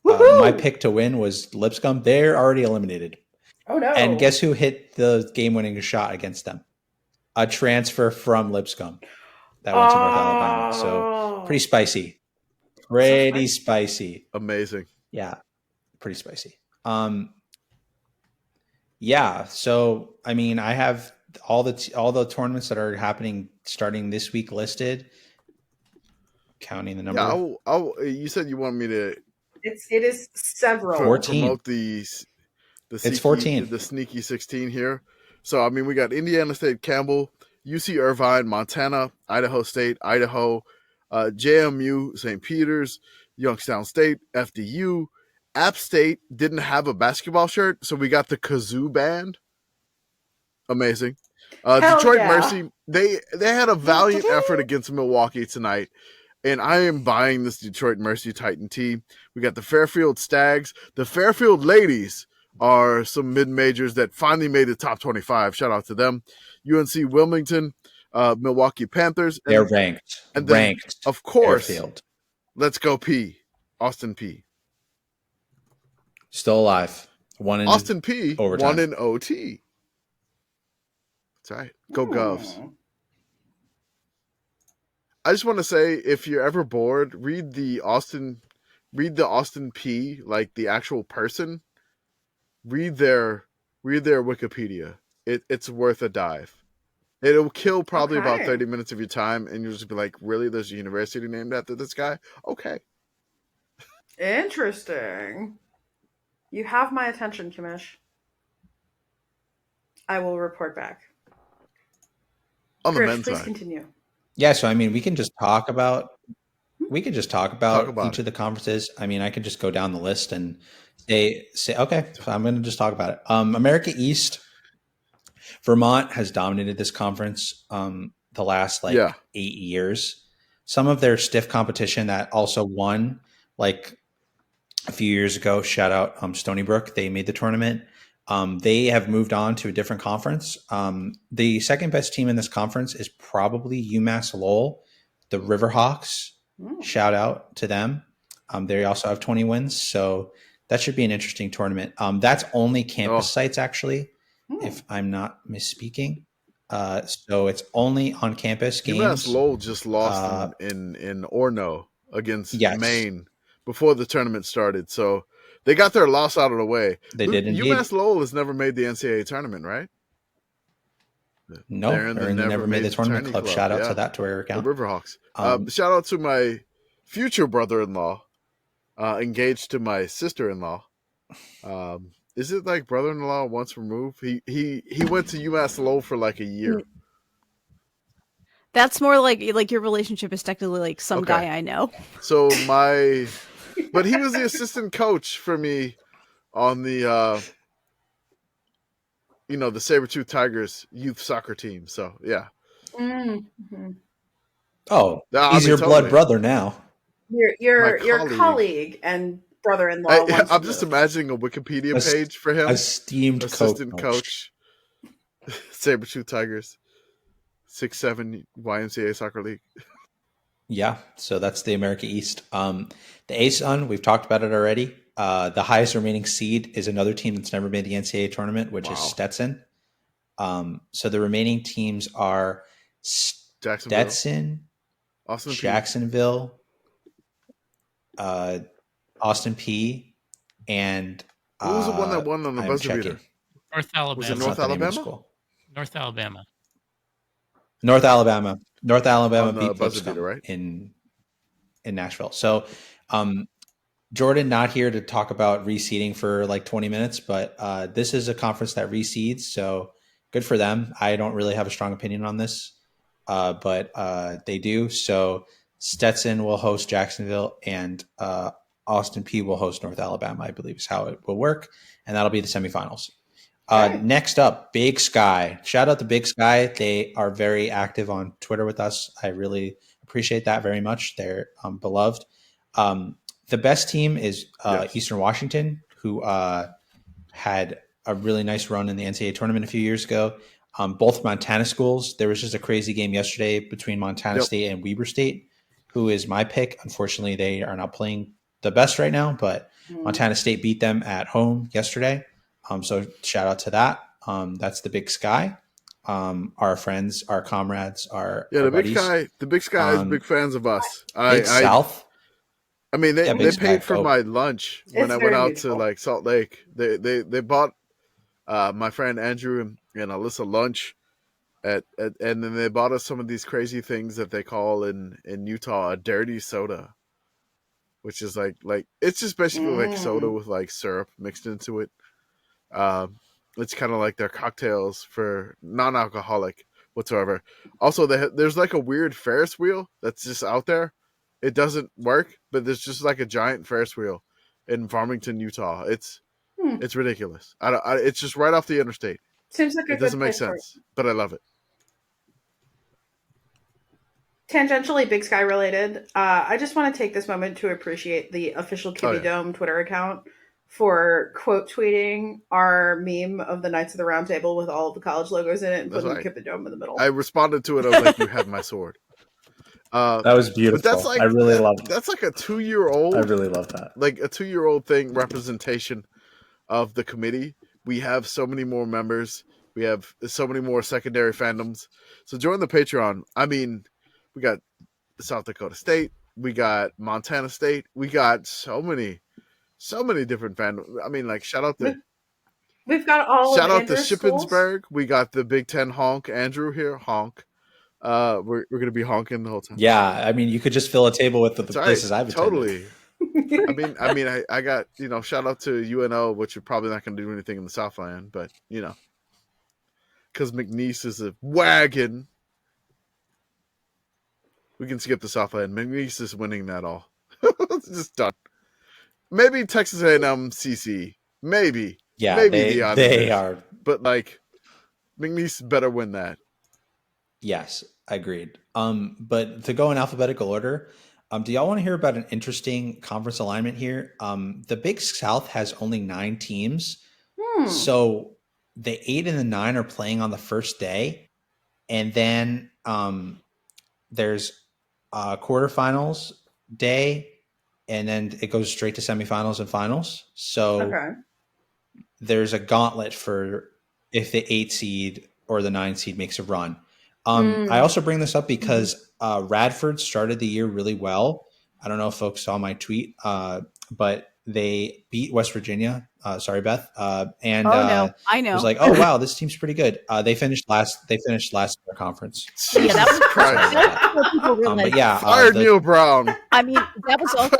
My pick to win was Lipscomb. They're already eliminated. Oh, no. And guess who hit the game-winning shot against them? A transfer from Lipscomb that went to North Alabama. So pretty spicy. Pretty spicy. Amazing. Yeah, pretty spicy. Yeah, so I mean, I have all the tournaments that are happening starting this week listed. Counting the number. Yeah, you said you want me to. It is several. 14. Promote it's 14. The sneaky 16 here. So I mean, we got Indiana State, Campbell, UC Irvine, Montana, Idaho State, Idaho, JMU, St. Peter's, Youngstown State, FDU. App State didn't have a basketball shirt, so we got the Kazoo band. Amazing. Detroit Mercy, they had a valiant effort against Milwaukee tonight, and I am buying this Detroit Mercy Titan tee. We got the Fairfield Stags. The Fairfield Ladies are some mid-majors that finally made the top 25. Shout out to them. UNC Wilmington, Milwaukee Panthers. They're ranked. And then, ranked. Of course, Fairfield. Let's go P. Austin P. Still alive. Austin P. Overtime. 1 in OT. That's right. Go Govs. I just want to say, if you're ever bored, read the Austin P, like the actual person. Read their Wikipedia. It's worth a dive. It'll kill probably about 30 minutes of your time, and you'll just be like, really? There's a university named after this guy? Okay. Interesting. You have my attention, Commish. I will report back. On the Chris, men's please side. Continue. Yeah, so I mean, we can just talk about each it. of the conferences. I mean, I could just go down the list and say okay, so I'm going to just talk about it. America East, Vermont has dominated this conference the last 8 years. Some of their stiff competition that also won like a few years ago. Shout out Stony Brook. They made the tournament. They have moved on to a different conference. The second best team in this conference is probably UMass Lowell, the Riverhawks. Shout out to them. They also have 20 wins. So that should be an interesting tournament. That's only campus sites, actually, if I'm not misspeaking. So it's only on campus games. UMass Lowell just lost in Orono against Maine before the tournament started. So they got their loss out of the way. They did indeed. UMass Lowell has never made the NCAA tournament, right? No, They're in the or never made the tournament Tourney club. Shout out yeah. to that Twitter The account. Riverhawks. Shout out to my future brother-in-law, engaged to my sister-in-law. Is it like brother-in-law once removed? He went to UMass Lowell for like a year. That's more like your relationship is technically like some Okay. guy I know. So but he was the assistant coach for me on the the Sabertooth Tigers youth soccer team. So yeah. Mm-hmm. Oh, I he's mean, your blood totally. brother now. Your colleague and brother-in-law. I'm just imagining a Wikipedia page for him. Esteemed Assistant coach. Sabertooth Tigers, 6-7 YMCA Soccer League. Yeah, so that's the America East. The ASUN, we've talked about it already. The highest remaining seed is another team that's never made the NCAA tournament, which is Stetson. So the remaining teams are Stetson, Jacksonville, Austin P, and who was the one that won on the buzzer beater? North Alabama. Was it North Alabama? North Alabama. North Alabama beat buzzer beater, right? in Nashville. So Jordan not here to talk about reseeding for like 20 minutes, but this is a conference that reseeds, so good for them. I don't really have a strong opinion on this, but they do. So Stetson will host Jacksonville, and Austin P will host North Alabama, I believe is how it will work, and that'll be the semifinals. Next up, Big Sky. Shout out to Big Sky. They are very active on Twitter with us. I really appreciate that very much. They're beloved. The best team is Eastern Washington, who had a really nice run in the NCAA tournament a few years ago. Both Montana schools. There was just a crazy game yesterday between Montana State and Weber State, who is my pick. Unfortunately, they are not playing the best right now, but Montana State beat them at home yesterday. So shout out to that. That's the Big Sky. Our friends, our comrades, our buddies. The Big Sky is big fans of us. South. I mean, they paid for my lunch when I went out to like Salt Lake. They bought my friend Andrew and Alyssa lunch and then they bought us some of these crazy things that they call in Utah a dirty soda, which is like it's just basically like soda with like syrup mixed into it. It's kind of like their cocktails for non-alcoholic whatsoever. Also, there's like a weird Ferris wheel that's just out there. It doesn't work, but there's just like a giant Ferris wheel in Farmington, Utah. It's ridiculous. It's just right off the interstate. Seems like it doesn't make sense, but I love it. Tangentially Big Sky related, I just want to take this moment to appreciate the official Kibby Dome Twitter account for quote tweeting our meme of the Knights of the Round Table with all of the college logos in it and putting the Kibby Dome in the middle. I responded to it. I was like, "You have my sword." That was beautiful. But that's like, I really love it. That's like a 2-year-old. I really love that. Like a 2-year-old thing, representation of the committee. We have so many more members. We have so many more secondary fandoms. So join the Patreon. I mean, we got South Dakota State. We got Montana State. We got so many different fandoms. I mean, like shout out to. We've got all. Shout of out to Shippensburg. We got the Big Ten honk. Andrew here honk. We're gonna be honking the whole time. Yeah, I mean, you could just fill a table with the places I've attended. Totally. I mean, I got shout out to UNO, which you're probably not gonna do anything in the Southland, but because McNeese is a wagon, we can skip the Southland. McNeese is winning that all. It's just done. Maybe Texas A&M CC. Maybe. Yeah, maybe they are. But like, McNeese better win that. Yes, agreed. But to go in alphabetical order, do y'all want to hear about an interesting conference alignment here? The Big South has only 9 teams. So the 8 and the 9 are playing on the first day. And then there's quarterfinals day, and then it goes straight to semifinals and finals. So there's a gauntlet for if the 8 seed or the 9 seed makes a run. I also bring this up because Radford started the year really well. I don't know if folks saw my tweet, but they beat West Virginia. Sorry, Beth. And Oh no, I it know. was like, oh wow, this team's pretty good. They finished last. They finished last in their conference. Yeah, that was Christ. what people realized. But yeah, Fired Neal Brown. I mean, that was also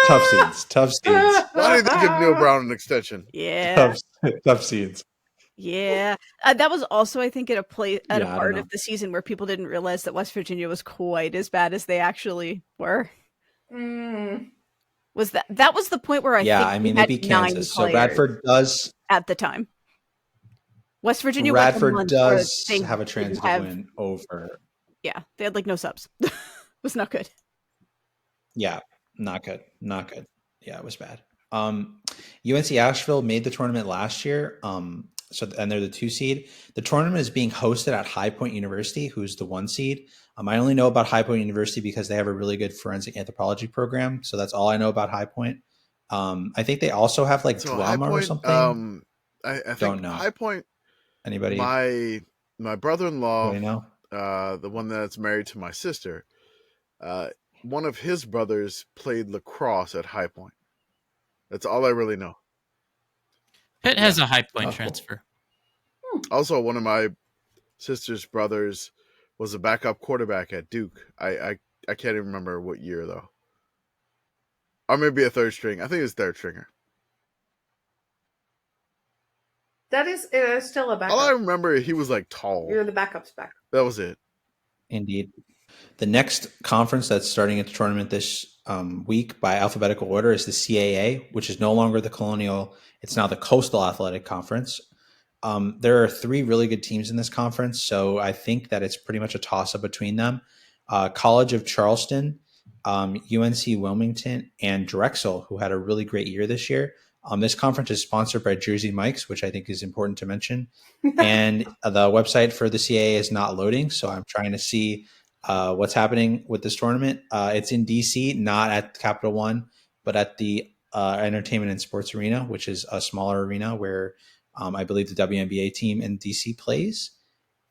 tough seeds. Tough seeds. Why did they give Neal Brown an extension? yeah. Tough seeds. Yeah, that was also, I think, at a Yeah, I don't part know. of the season where people didn't realize that West Virginia was quite as bad as they actually were. Was that was the point where I Yeah, think I we mean they had beat 9 Kansas, so players Bradford does. at the time. West Virginia was the Bradford month where does they have a didn't transitive have- win over. Yeah, they had like no subs. Was not good. Yeah, not good. Not good. Yeah, it was bad. UNC Asheville made the tournament last year. And they're the 2 seed. The tournament is being hosted at High Point University, who's the 1 seed. I only know about High Point University because they have a really good forensic anthropology program. So that's all I know about High Point. I think they also have like So drama High Point, or something. I think Don't know. High Point. Anybody? My brother-in-law, Anybody know? the one that's married to my sister, one of his brothers played lacrosse at High Point. That's all I really know. Pitt has a High Point cool. transfer. Also, one of my sister's brothers was a backup quarterback at Duke. I can't even remember what year though. Or maybe a third string. I think it's third stringer. It is still a backup. All I remember, he was like tall. You're the backup's back. That was it. Indeed. The next conference that's starting its tournament this week by alphabetical order is the CAA, which is no longer the Colonial. It's now the Coastal Athletic Conference. There are 3 really good teams in this conference, so I think that it's pretty much a toss-up between them. College of Charleston, UNC Wilmington, and Drexel, who had a really great year this year. This conference is sponsored by Jersey Mike's, which I think is important to mention. And the website for the CAA is not loading, so I'm trying to see what's happening with this tournament. It's in DC, not at Capital One, but at the Entertainment and Sports Arena, which is a smaller arena where I believe the WNBA team in DC plays.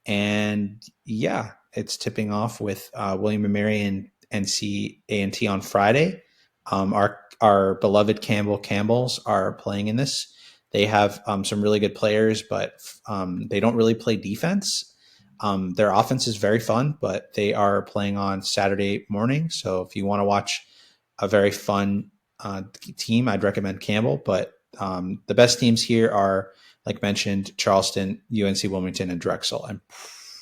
And yeah, it's tipping off with William & Mary and NC A&T on Friday. Our beloved Campbells are playing in this. They have some really good players, but they don't really play defense. Their offense is very fun, but they are playing on Saturday morning. So if you want to watch a very fun team, I'd recommend Campbell. But the best teams here are, like mentioned, Charleston, UNC Wilmington, and Drexel, and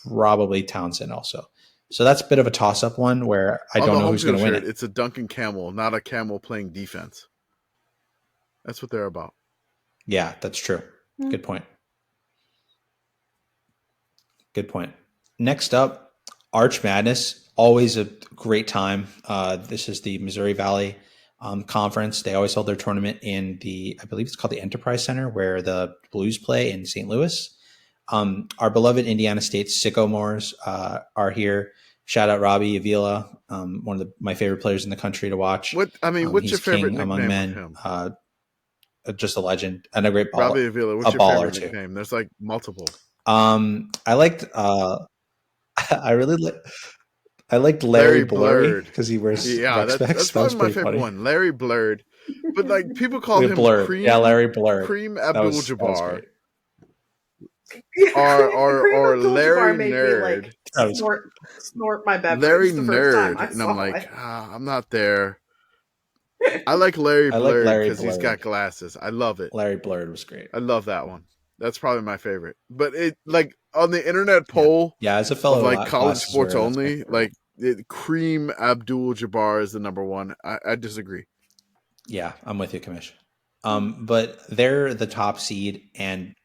probably Townsend also. So that's a bit of a toss-up one where I don't know who's going to win it. It's a Duncan Camel, not a Camel playing defense. That's what they're about. Yeah, that's true. Good point. Good point. Next up, Arch Madness. Always a great time. This is the Missouri Valley Conference. They always hold their tournament in I believe it's called the Enterprise Center, where the Blues play in St. Louis. Our beloved Indiana State Sycamores are here. Shout out Robbie Avila, one of my favorite players in the country to watch. What's your favorite nickname among men? of him? Just a legend and a great baller. Robbie Avila. What's your favorite nickname? There's like multiple. I liked. I liked Larry Blurred because he wears that's probably my favorite one. Larry Blurred, but like people call him Blurred. Larry Blurred. Cream Abdul-Jabbar. Or Larry Nerd. Like snort my beverage. Larry Nerd, and I'm like, I'm not there. I like Larry Blurred because he's got glasses. I love it. Larry Blurred was great. I love that one. That's probably my favorite. But it like on the internet poll, as a fellow of like college sports only, like Cream Abdul-Jabbar is the number one. I disagree. Yeah, I'm with you, Commish. But they're the top seed and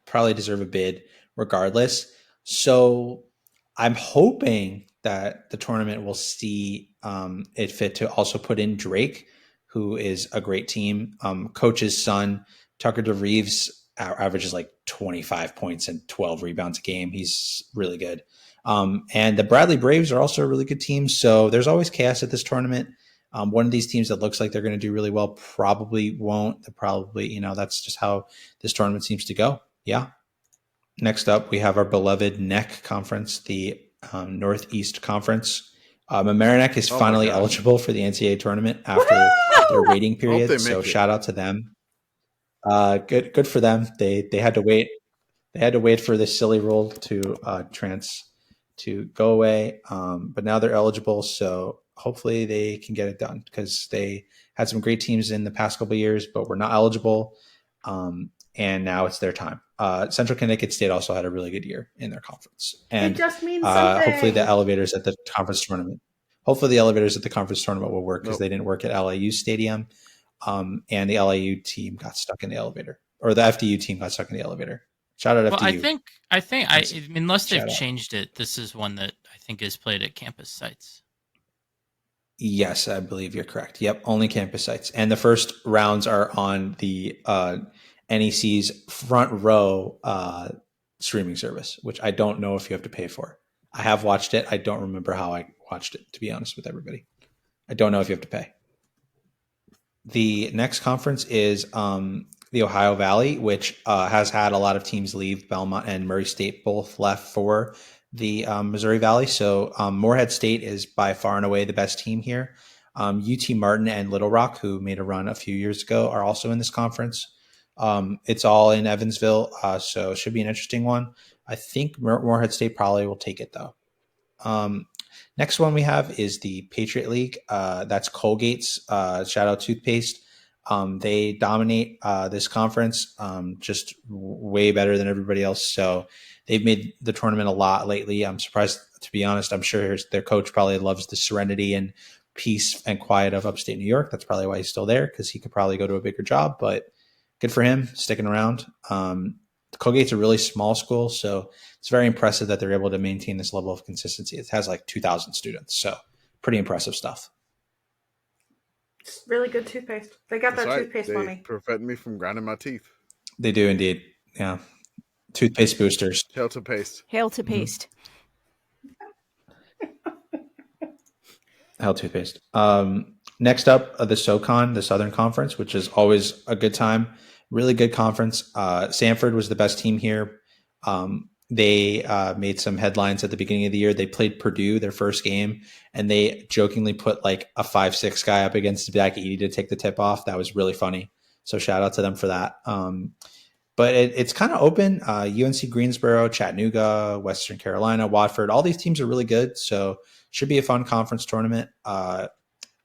probably deserve a bid regardless. So I'm hoping that the tournament will see it fit to also put in Drake, who is a great team. Coach's son, Tucker DeReeves, averages like 25 points and 12 rebounds a game. He's really good. And the Bradley Braves are also a really good team. So there's always chaos at this tournament. One of these teams that looks like they're going to do really well probably won't. They're probably, that's just how this tournament seems to go. Yeah. Next up, we have our beloved NEC conference, the Northeast Conference. Mamaroneck is finally eligible for the NCAA tournament after their waiting Hope period. they So make it. shout out to them. Good for them. They had to wait. They had to wait for this silly rule to go away. But now they're eligible, so hopefully they can get it done because they had some great teams in the past couple of years, but were not eligible. And now it's their time. Central Connecticut State also had a really good year in their conference, and it just means something. hopefully the elevators at the conference tournament. Hopefully the elevators at the conference tournament will work because Nope. they didn't work at LAU Stadium, and the LAU team got stuck in the elevator, or the FDU team got stuck in the elevator. Shout out Well, FDU. unless they've Shout out. changed it, this is one that I think is played at campus sites. Yes, I believe you're correct. Yep, only campus sites. And the first rounds are on the NEC's front row streaming service, which I don't know if you have to pay for. I have watched it. I don't remember how I watched it, to be honest with everybody. I don't know if you have to pay. The next conference is the Ohio Valley, which has had a lot of teams leave. Belmont and Murray State both left for the Missouri Valley. So Morehead State is by far and away the best team here. UT Martin and Little Rock, who made a run a few years ago, are also in this conference. It's all in Evansville, so it should be an interesting one. I think Morehead State probably will take it, though. Next one we have is the Patriot League. That's Colgate's shout out toothpaste. They dominate this conference, just way better than everybody else. So they've made the tournament a lot lately. I'm surprised, to be honest. I'm sure their coach probably loves the serenity and peace and quiet of upstate New York. That's probably why he's still there, because he could probably go to a bigger job, but good for him sticking around. Colgate's a really small school, so it's very impressive that they're able to maintain this level of consistency. It has like 2,000 students, so pretty impressive stuff. It's really good toothpaste. They got That's that right. toothpaste They money. prevent me from grinding my teeth. They do indeed. Yeah. Toothpaste boosters. Tail to paste. Hail to paste. Hell, toothpaste. Next up, the SoCon, the Southern Conference, which is always a good time. Really good conference. Sanford was the best team here. They made some headlines at the beginning of the year. They played Purdue their first game, and they jokingly put like a 5'6" guy up against Zach Edey to take the tip off. That was really funny. So shout out to them for that. But it's kind of open. UNC Greensboro, Chattanooga, Western Carolina, Watford, all these teams are really good. So should be a fun conference tournament.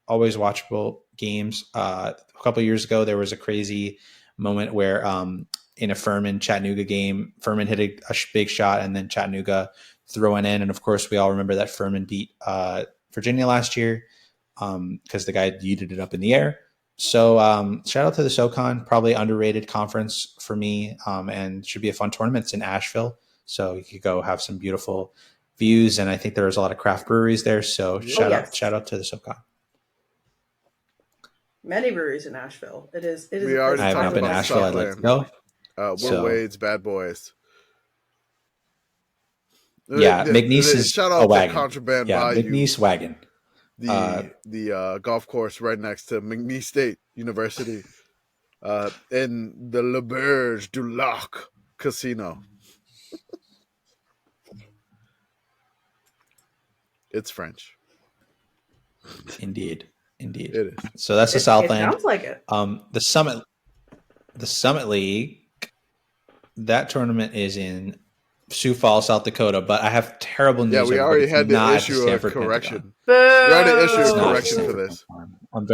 Always watchable games. A couple of years ago, there was a crazy moment where in a Furman Chattanooga game, Furman hit a big shot and then Chattanooga threw one in. And of course, we all remember that Furman beat Virginia last year because the guy yeeted it up in the air. So shout out to the SoCon, probably underrated conference for me, and should be a fun tournament. It's in Asheville, so you could go have some beautiful views, and I think there's a lot of craft breweries there. So shout out to the SoCon. Many breweries in Asheville. It is. We already I have talked not been to about Asheville. I'd like to go. We're Wade's bad boys. Yeah, McNeese is shout a out to wagon. Contraband Yeah, Bayou, McNeese wagon. the golf course right next to McNeese State University, in the Le Berge du Lac Casino. It's French. Indeed. It is. So that's the It Southland. sounds like it. The Summit League, that tournament is in Sioux Falls, South Dakota, but I have terrible news. Yeah, we already had to not issue a Stanford correction. Boo! We already issued It's a not correction for Stanford this. Pentagon. I'm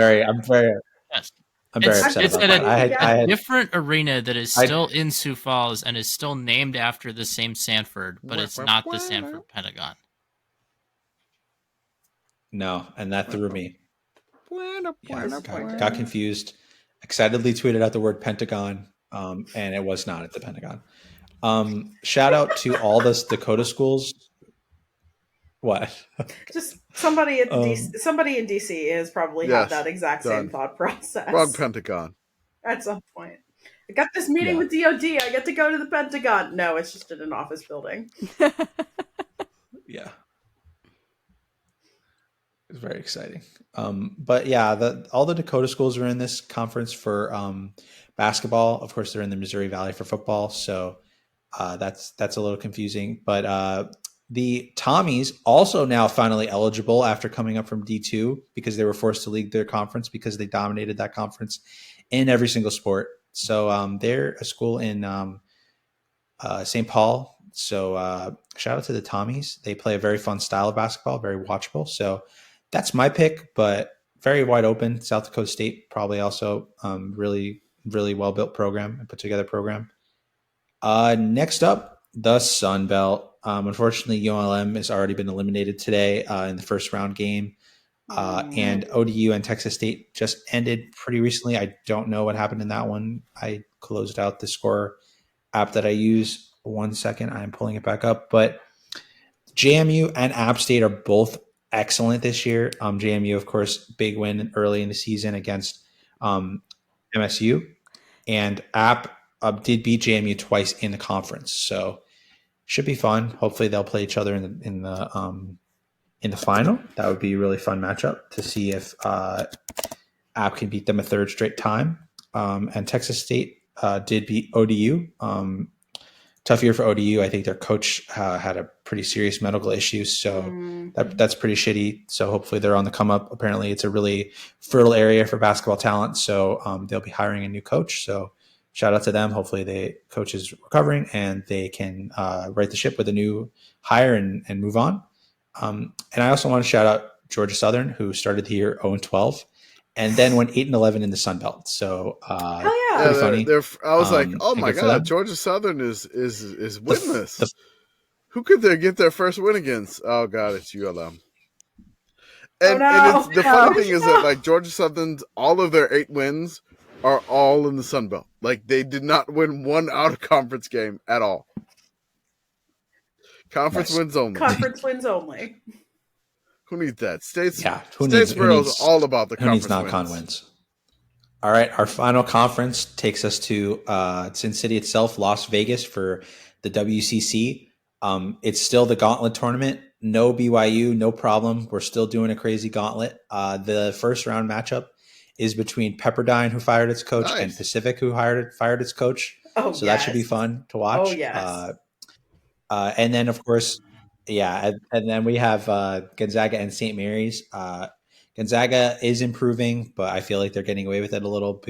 very Yes. upset It's about at that. I had different arena that is still in Sioux Falls and is still named after the same Sanford, but it's not the Sanford Pentagon. no, and that threw me. Bueno. Got confused. Excitedly tweeted out the word Pentagon, and it was not at the Pentagon. Shout out to all the Dakota schools. What? Just somebody at somebody in DC has probably had Yes, that exact same done. thought process. Wrong Pentagon. At some point. I got this meeting with DOD. I get to go to the Pentagon. No, it's just in an office building. Yeah. It's very exciting. But yeah, all the Dakota schools are in this conference for basketball. Of course, they're in the Missouri Valley for football. So that's a little confusing. But The Tommies also now finally eligible after coming up from D2 because they were forced to leave their conference because they dominated that conference in every single sport. So they're a school in St. Paul. So shout out to the Tommies. They play a very fun style of basketball, very watchable. So that's my pick, but very wide open. South Dakota State probably also really, really well built program and put together program. Next up, the Sun Belt. Unfortunately, ULM has already been eliminated today in the first round game. And ODU and Texas State just ended pretty recently. I don't know what happened in that one. I closed out the score app that I use. 1 second, I'm pulling it back up. But JMU and App State are both excellent this year. JMU, of course, big win early in the season against MSU. And App did beat JMU twice in the conference. So should be fun. Hopefully they'll play each other in the final. That would be a really fun matchup to see if App can beat them a third straight time. And Texas State did beat ODU. Tough year for ODU. I think their coach had a pretty serious medical issue, so that's pretty shitty. So hopefully they're on the come up. Apparently it's a really fertile area for basketball talent, so they'll be hiring a new coach. So shout out to them. Hopefully the coach is recovering and they can right the ship with a new hire and move on. And I also want to shout out Georgia Southern, who started the year 0-12 and then went 8-11 in the Sun Belt. So pretty funny. I was like, oh my god, Georgia Southern is winless. Who could they get their first win against? Oh god, it's ULM. And the funny thing is that like Georgia Southern's all of their 8 wins are all in the Sun Belt. Like they did not win one out of conference game at all. Conference wins only. Conference wins only. Who needs that? Statesboro is all about the conference wins. Con wins. All right, our final conference takes us to Sin City itself, Las Vegas for the WCC. It's still the Gauntlet tournament. No BYU, no problem. We're still doing a crazy gauntlet. The first round matchup is between Pepperdine, who fired its coach, and Pacific, who fired its coach. So that should be fun to watch. Oh, yes. And then, of course, and then we have Gonzaga and St. Mary's. Gonzaga is improving, but I feel like they're getting away with it a little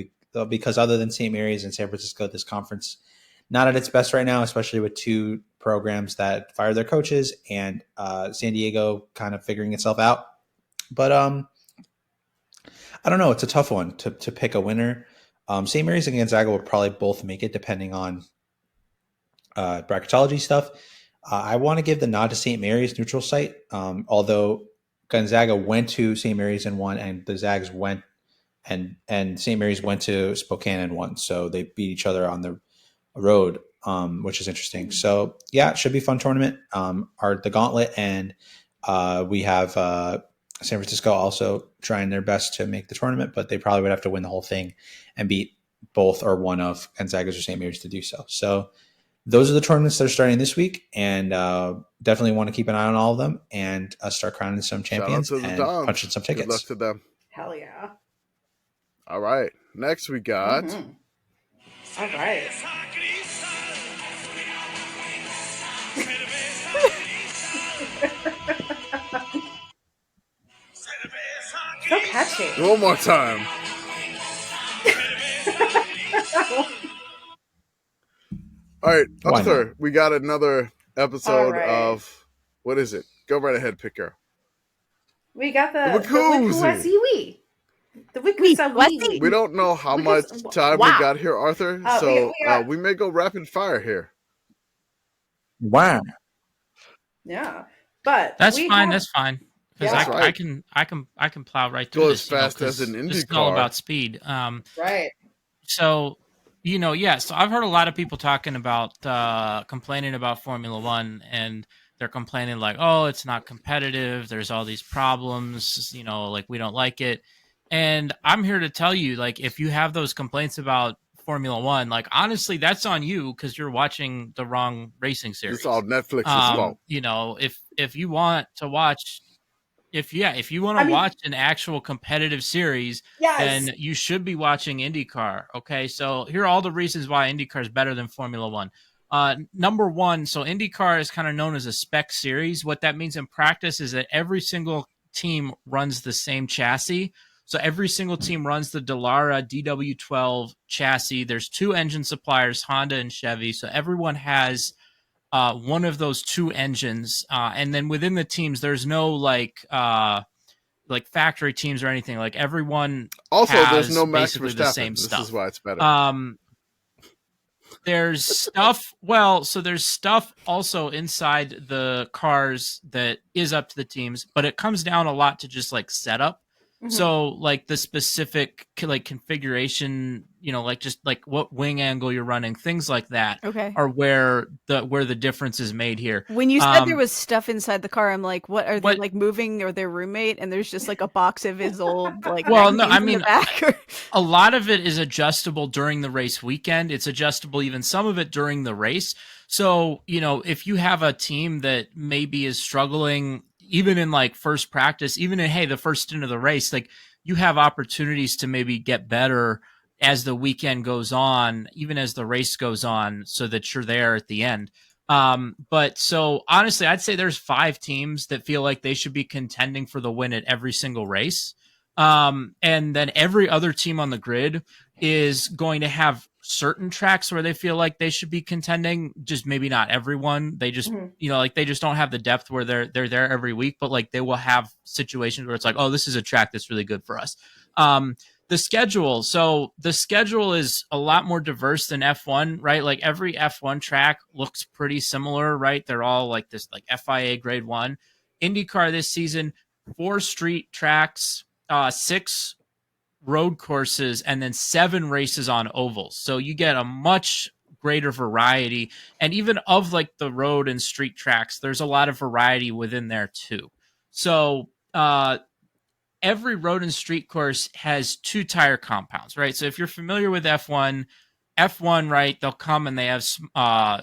because other than St. Mary's and San Francisco, this conference not at its best right now, especially with 2 programs that fired their coaches and San Diego kind of figuring itself out. But I don't know. It's a tough one to pick a winner. St. Mary's and Gonzaga will probably both make it depending on bracketology stuff. I want to give the nod to St. Mary's neutral site, although Gonzaga went to St. Mary's and won, and the Zags went and St. Mary's went to Spokane and won. So they beat each other on the road, which is interesting. So yeah, it should be a fun tournament. The Gauntlet, and we have San Francisco also trying their best to make the tournament, but they probably would have to win the whole thing and beat both or one of Gonzaga's or St. Mary's to do so. So those are the tournaments that are starting this week, and definitely want to keep an eye on all of them and start crowning some champions and punching some tickets. Good luck to them. Hell yeah. All right. Next we got... All right. So catchy. One more time. All right, Arthur, we got another episode of, what is it? Go right ahead, Pitt Girl. We got the WICUAWSIWI. The WICUAWSIWI. We don't know how much time we got here, Arthur, so we may go rapid fire here. Wow. Yeah, but that's fine. That's fine. Because I can plow right through this. Go as fast as an INDYCAR. It's all about speed. Right. So, so I've heard a lot of people talking about complaining about Formula One, and they're complaining like, oh, it's not competitive. There's all these problems, like we don't like it. And I'm here to tell you, like, if you have those complaints about Formula One, like, honestly, that's on you because you're watching the wrong racing series. It's all Netflix's fault. If you want to watch, if you want to watch an actual competitive series, then you should be watching INDYCAR. Okay, so here are all the reasons why INDYCAR is better than Formula One. Number one, so IndyCar is kind of known as a spec series. What that means in practice is that every single team runs the same chassis. So every single team runs the Dallara DW12 chassis. There's two engine suppliers, Honda and Chevy. So everyone has one of those two engines. And then within the teams, there's no like factory teams or anything. Like everyone Also, has there's no Max basically the same Verstappen. This stuff. is why it's better. There's stuff. Well, so there's stuff also inside the cars that is up to the teams, but it comes down a lot to just like setup. Mhm. So like the specific like configuration, like just like what wing angle you're running, things like that Okay. are where the difference is made here. When you said there was stuff inside the car, I'm like, what are they like moving or their roommate? And there's just like a box of his old like. Well, no, magazines I in the mean, back. a lot of it is adjustable during the race weekend. It's adjustable even some of it during the race. So, if you have a team that maybe is struggling, even in like first practice, even in, hey, the first stint of the race, like you have opportunities to maybe get better as the weekend goes on, even as the race goes on, so that you're there at the end. But so honestly, I'd say there's 5 teams that feel like they should be contending for the win at every single race. And then every other team on the grid is going to have certain tracks where they feel like they should be contending, just maybe not everyone. They just, like they just don't have the depth where they're there every week, but like they will have situations where it's like, oh, this is a track that's really good for us. The schedule. So the schedule is a lot more diverse than F1, right? Like every F1 track looks pretty similar, right? They're all like this, like FIA grade 1. IndyCar this season, 4 street tracks, 6 road courses, and then 7 races on ovals. So you get a much greater variety. And even of like the road and street tracks, there's a lot of variety within there too. So every road and street course has 2 tire compounds, right? So if you're familiar with F1, right, they'll come and they have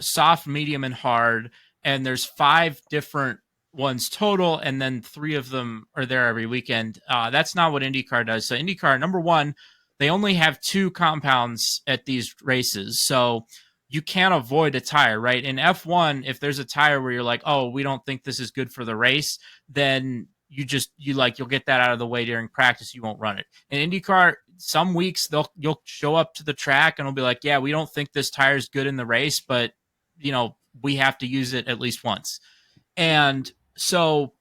soft, medium, and hard. And there's 5 different ones total, and then 3 of them are there every weekend. That's not what IndyCar does. So IndyCar, number one, they only have 2 compounds at these races, so you can't avoid a tire, right? In F1, if there's a tire where you're like, oh, we don't think this is good for the race, then you'll get that out of the way during practice. You won't run it. In IndyCar, some weeks you'll show up to the track and it'll be like, yeah, we don't think this tire is good in the race, but we have to use it at least once. And so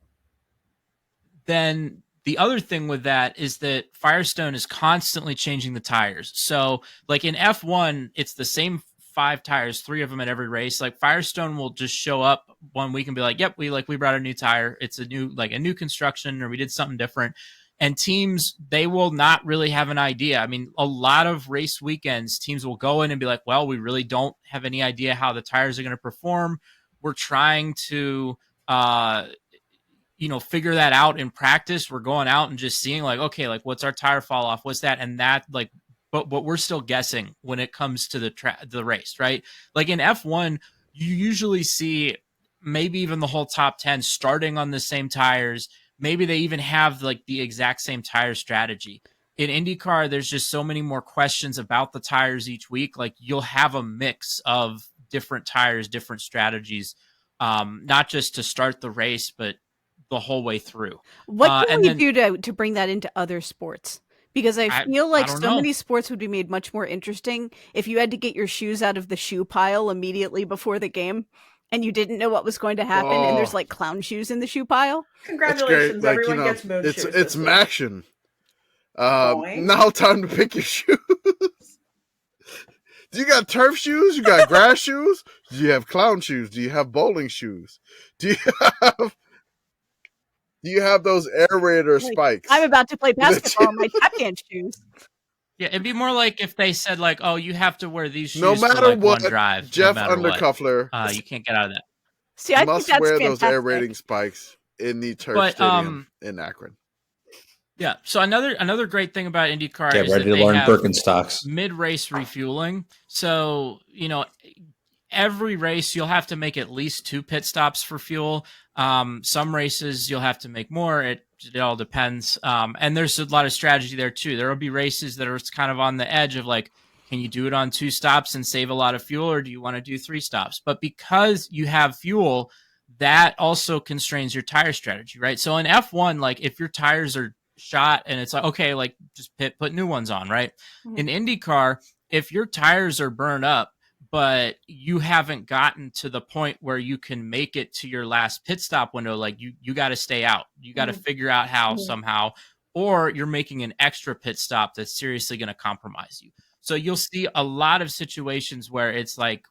then the other thing with that is that Firestone is constantly changing the tires. So like in F1, it's the same 5 tires, 3 of them at every race. Like Firestone will just show up one week and be like, yep, we brought a new tire. It's a new construction, or we did something different. And teams, they will not really have an idea. I mean, a lot of race weekends, teams will go in and be like, well, we really don't have any idea how the tires are going to perform. We're trying to figure that out in practice. We're going out and just seeing like, okay, like what's our tire fall off? What's that? And that like, but we're still guessing when it comes to the race, right? Like in F1, you usually see maybe even the whole top 10 starting on the same tires. Maybe they even have like the exact same tire strategy. In IndyCar, there's just so many more questions about the tires each week. Like you'll have a mix of different tires, different strategies, not just to start the race, but the whole way through. What can we do to bring that into other sports? Because I feel like so many sports would be made much more interesting if you had to get your shoes out of the shoe pile immediately before the game and you didn't know what was going to happen, and there's like clown shoes in the shoe pile. Congratulations, like, everyone gets moon shoes. It's Maction. Now time to pick your shoes. Do you got turf shoes? You got grass shoes? Do you have clown shoes? Do you have bowling shoes? Do you have those aerator spikes? I'm about to play basketball in my tap dance shoes. Yeah, it'd be more like if they said like, "Oh, you have to wear these shoes no matter for like what, one drive." Jeff no matter Undercuffler, what. You can't get out of that. See, I must think that's wear fantastic. those aerating spikes in the turf stadium in Akron. Yeah. So another great thing about IndyCar Get is ready that to they learn have Birkenstocks. mid-race refueling. So every race you'll have to make at least 2 pit stops for fuel. Some races you'll have to make more. It all depends. And there's a lot of strategy there too. There will be races that are kind of on the edge of like, Can you do it on 2 stops and save a lot of fuel, or do you want to do 3 stops? But because you have fuel, that also constrains your tire strategy, right? So in F1, like if your tires are shot and it's like, okay, like just put new ones on, right? In IndyCar, if your tires are burned up, but you haven't gotten to the point where you can make it to your last pit stop window, like you got to stay out. You got to figure out how somehow, or you're making an extra pit stop that's seriously going to compromise you. So you'll see a lot of situations where it's like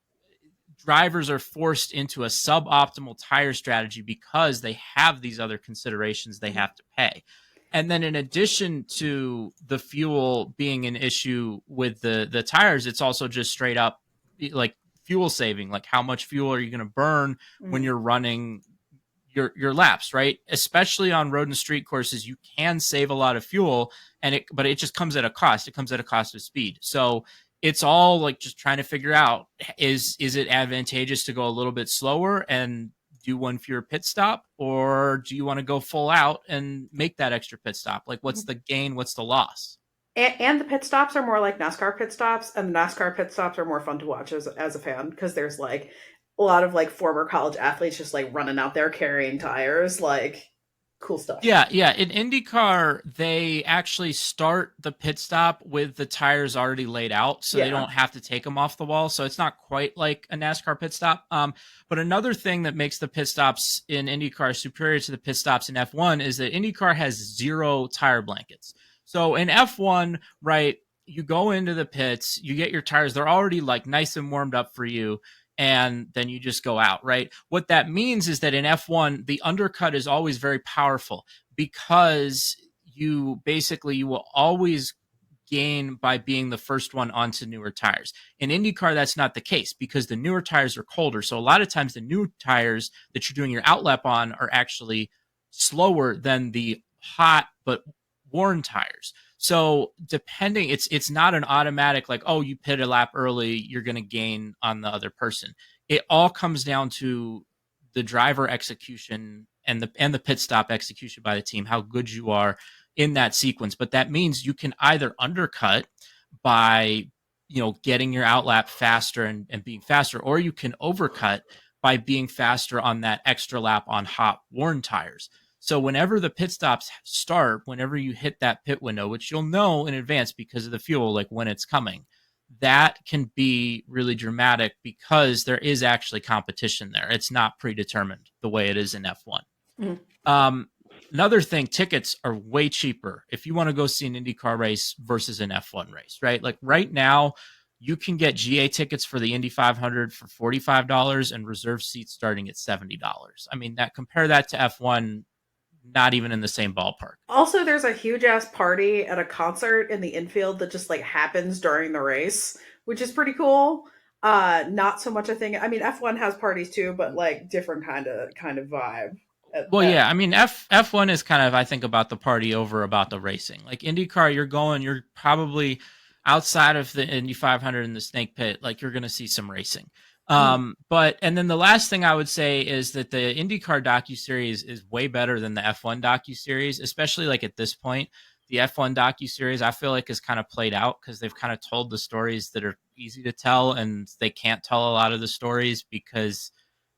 drivers are forced into a suboptimal tire strategy because they have these other considerations they have to pay. And then in addition to the fuel being an issue with the tires, it's also just straight up like fuel saving. Like how much fuel are you going to burn when you're running your laps, right? Especially on road and street courses, you can save a lot of fuel, but it just comes at a cost. It comes at a cost of speed. So it's all like just trying to figure out, is it advantageous to go a little bit slower and do one fewer pit stop, or do you want to go full out and make that extra pit stop? Like what's the gain? What's the loss? And the pit stops are more like NASCAR pit stops, and the NASCAR pit stops are more fun to watch as a fan, because there's like a lot of like former college athletes just like running out there carrying tires, like cool stuff. Yeah. In IndyCar, they actually start the pit stop with the tires already laid out, so they don't have to take them off the wall. So it's not quite like a NASCAR pit stop. But another thing that makes the pit stops in IndyCar superior to the pit stops in F1 is that IndyCar has 0 tire blankets. So in F1, right, you go into the pits, you get your tires, they're already like nice and warmed up for you, and then you just go out, right? What that means is that in F1, the undercut is always very powerful because you will always gain by being the first one onto newer tires. In IndyCar, that's not the case because the newer tires are colder. So a lot of times the new tires that you're doing your outlap on are actually slower than the hot but worn tires. So depending, it's not an automatic like, oh, you pit a lap early, you're going to gain on the other person. It all comes down to the driver execution and the pit stop execution by the team, how good you are in that sequence. But that means you can either undercut by, getting your outlap faster and being faster, or you can overcut by being faster on that extra lap on hot worn tires. So whenever the pit stops start, whenever you hit that pit window, which you'll know in advance because of the fuel, like when it's coming, that can be really dramatic because there is actually competition there. It's not predetermined the way it is in F1. Another thing, tickets are way cheaper if you want to go see an IndyCar race versus an F1 race, right? Like right now, you can get GA tickets for the Indy 500 for $45 and reserve seats starting at $70. I mean, compare that to F1, not even in the same ballpark. Also, there's a huge ass party at a concert in the infield that just like happens during the race, which is pretty cool. Not so much a thing. I mean, F1 has parties too, but like different kind of vibe. Yeah, I mean, F1 is kind of, I think, about the party over about the racing. Like IndyCar, you're probably outside of the Indy 500 in the snake pit, like you're going to see some racing. And then the last thing I would say is that the IndyCar docuseries is way better than the F1 docuseries, especially like at this point. The F1 docuseries, I feel like, is kind of played out because they've kind of told the stories that are easy to tell, and they can't tell a lot of the stories because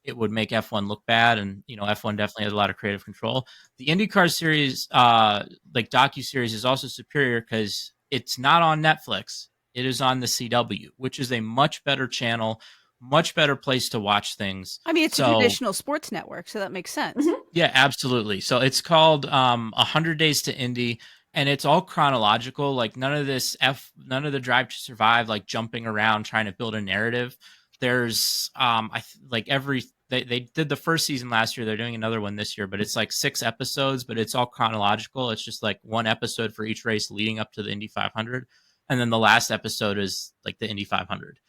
it would make F1 look bad. And, F1 definitely has a lot of creative control. The IndyCar series, like docuseries, is also superior because it's not on Netflix. It is on the CW, which is a much better channel, much better place to watch things. I mean, it's a traditional sports network, so that makes sense. Yeah, absolutely. So it's called 100 Days to Indy, and it's all chronological. Like none of the Drive to Survive, like jumping around trying to build a narrative. There's they did the first season last year. They're doing another one this year, but it's like 6 episodes, but it's all chronological. It's just like one episode for each race leading up to the Indy 500. And then the last episode is like the Indy 500.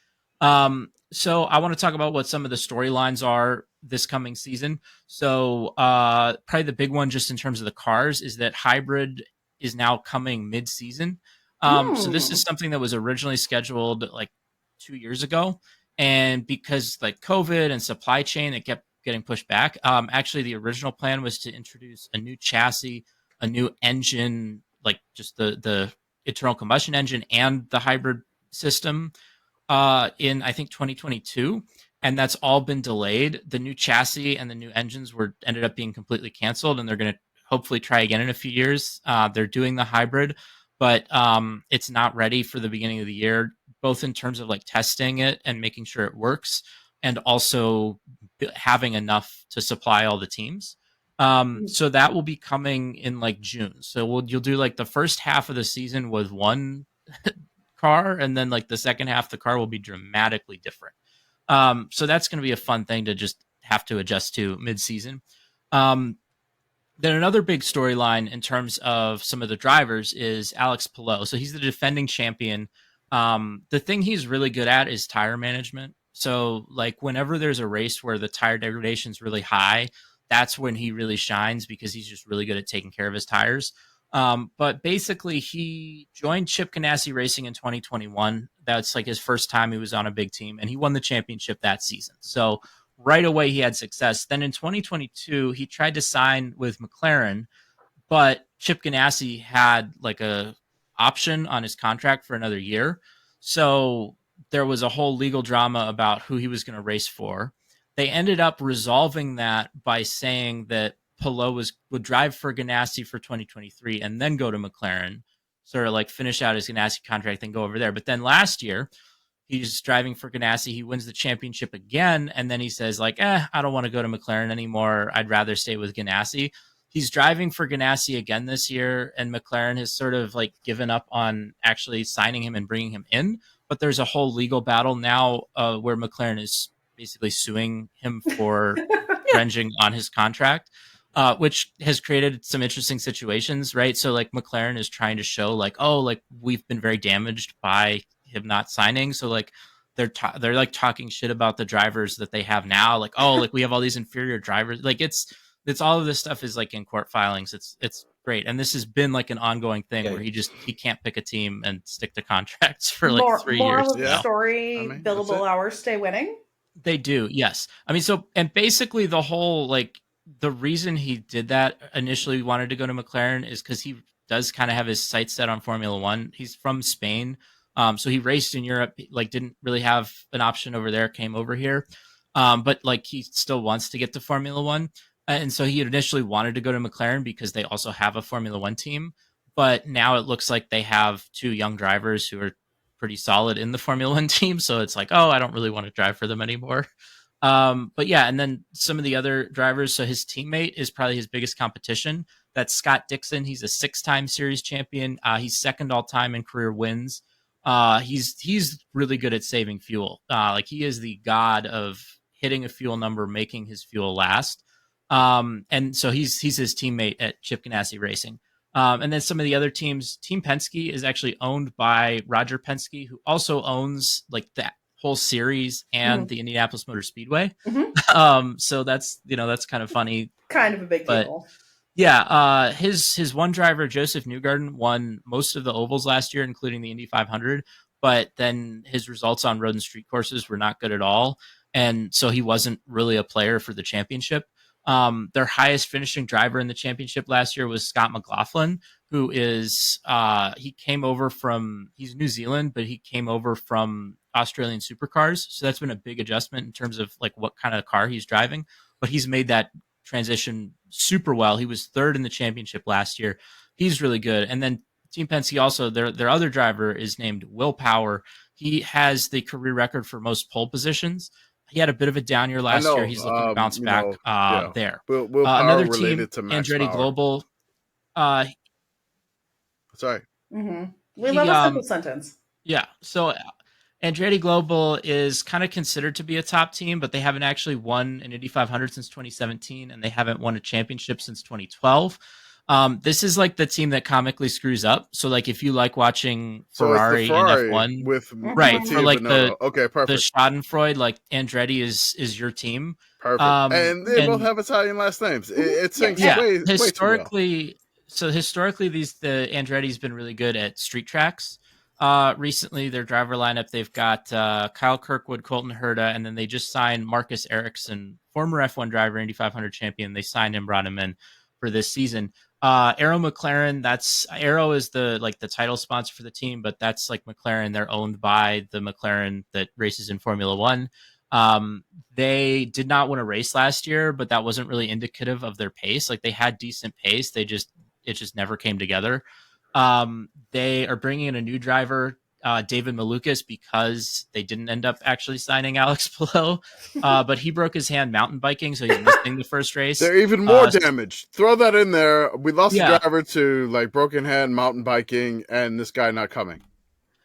So I want to talk about what some of the storylines are this coming season. So probably the big one just in terms of the cars is that hybrid is now coming mid-season. So this is something that was originally scheduled like 2 years ago. And because like COVID and supply chain, it kept getting pushed back. Actually, the original plan was to introduce a new chassis, a new engine, like just the internal combustion engine and the hybrid system in I think 2022, and that's all been delayed. The new chassis and the new engines ended up being completely canceled, and they're going to hopefully try again in a few years. They're doing the hybrid, but it's not ready for the beginning of the year, both in terms of like testing it and making sure it works, and also having enough to supply all the teams. So that will be coming in like June. So you'll do like the first half of the season with one car, and then like the second half, the car will be dramatically different. So that's going to be a fun thing to just have to adjust to mid-season. Then another big storyline in terms of some of the drivers is Alex Palou. So he's the defending champion. The thing he's really good at is tire management. So like whenever there's a race where the tire degradation is really high, that's when he really shines because he's just really good at taking care of his tires. But basically he joined Chip Ganassi Racing in 2021. That's like his first time he was on a big team, and he won the championship that season. So right away he had success. Then in 2022, he tried to sign with McLaren, but Chip Ganassi had like a option on his contract for another year. So there was a whole legal drama about who he was going to race for. They ended up resolving that by saying that Palou would drive for Ganassi for 2023 and then go to McLaren, sort of like finish out his Ganassi contract and go over there. But then last year, he's driving for Ganassi. He wins the championship again, and then he says like, I don't want to go to McLaren anymore. I'd rather stay with Ganassi. He's driving for Ganassi again this year, and McLaren has sort of like given up on actually signing him and bringing him in. But there's a whole legal battle now where McLaren is basically suing him for infringing on his contract, which has created some interesting situations, right? So like McLaren is trying to show like, oh, like we've been very damaged by him not signing. So like they're like talking shit about the drivers that they have now. Like, oh, like we have all these inferior drivers. Like it's all of this stuff is like in court filings. It's great. And this has been like an ongoing thing where he can't pick a team and stick to contracts for like 3 years. Moral of the story, billable hours stay winning. They do. Yes. I mean, so, and basically the whole, like the reason he did that initially wanted to go to McLaren is because he does kind of have his sights set on Formula One. He's from Spain. So he raced in Europe, like didn't really have an option over there, came over here. But like he still wants to get to Formula One. And so he initially wanted to go to McLaren because they also have a Formula One team. But now it looks like they have two young drivers who are pretty solid in the Formula One team. So it's like, oh, I don't really want to drive for them anymore. But yeah, and then some of the other drivers. So his teammate is probably his biggest competition. That's Scott Dixon. He's a 6-time series champion. He's second all time in career wins. He's really good at saving fuel. Like he is the god of hitting a fuel number, making his fuel last. And so he's his teammate at Chip Ganassi Racing. And then some of the other teams, Team Penske is actually owned by Roger Penske, who also owns like that whole series and the Indianapolis Motor Speedway. So that's kind of funny. Kind of a big deal. Yeah, his one driver, Joseph Newgarden, won most of the ovals last year, including the Indy 500. But then his results on road and street courses were not good at all, and so he wasn't really a player for the championship. Their highest finishing driver in the championship last year was Scott McLaughlin, who is he's New Zealand, but he came over from Australian supercars. So that's been a big adjustment in terms of like what kind of car he's driving. But he's made that transition super well. He was third in the championship last year. He's really good. And then Team Penske also, their other driver is named Will Power. He has the career record for most pole positions. He had a bit of a down year last year. He's looking to bounce back there. Will Power another related team, to Max Andretti Power. Global. Sorry. We love a simple sentence. Yeah. So Andretti Global is kind of considered to be a top team, but they haven't actually won an Indy 500 since 2017, and they haven't won a championship since 2012. This is like the team that comically screws up. So like if you like watching Ferrari in F1 with right for like the perfect. Schadenfreude, like Andretti is your team. Perfect. And they both have Italian last names. It sinks way historically. So historically, the Andretti's been really good at street tracks. Recently, their driver lineup, they've got Kyle Kirkwood, Colton Herta, and then they just signed Marcus Ericsson, former F1 driver, Indy 500 champion. They signed him, brought him in for this season. Arrow McLaren, that's Arrow is the title sponsor for the team, but that's like McLaren. They're owned by the McLaren that races in Formula One. They did not win a race last year, but that wasn't really indicative of their pace. Like they had decent pace. It just never came together. They are bringing in a new driver, David Malukas, because they didn't end up actually signing Alex Palou, but he broke his hand mountain biking, so he's missing the first race. They're even more damaged. Throw that in there. We lost Yeah. the driver to like broken hand mountain biking, and this guy not coming.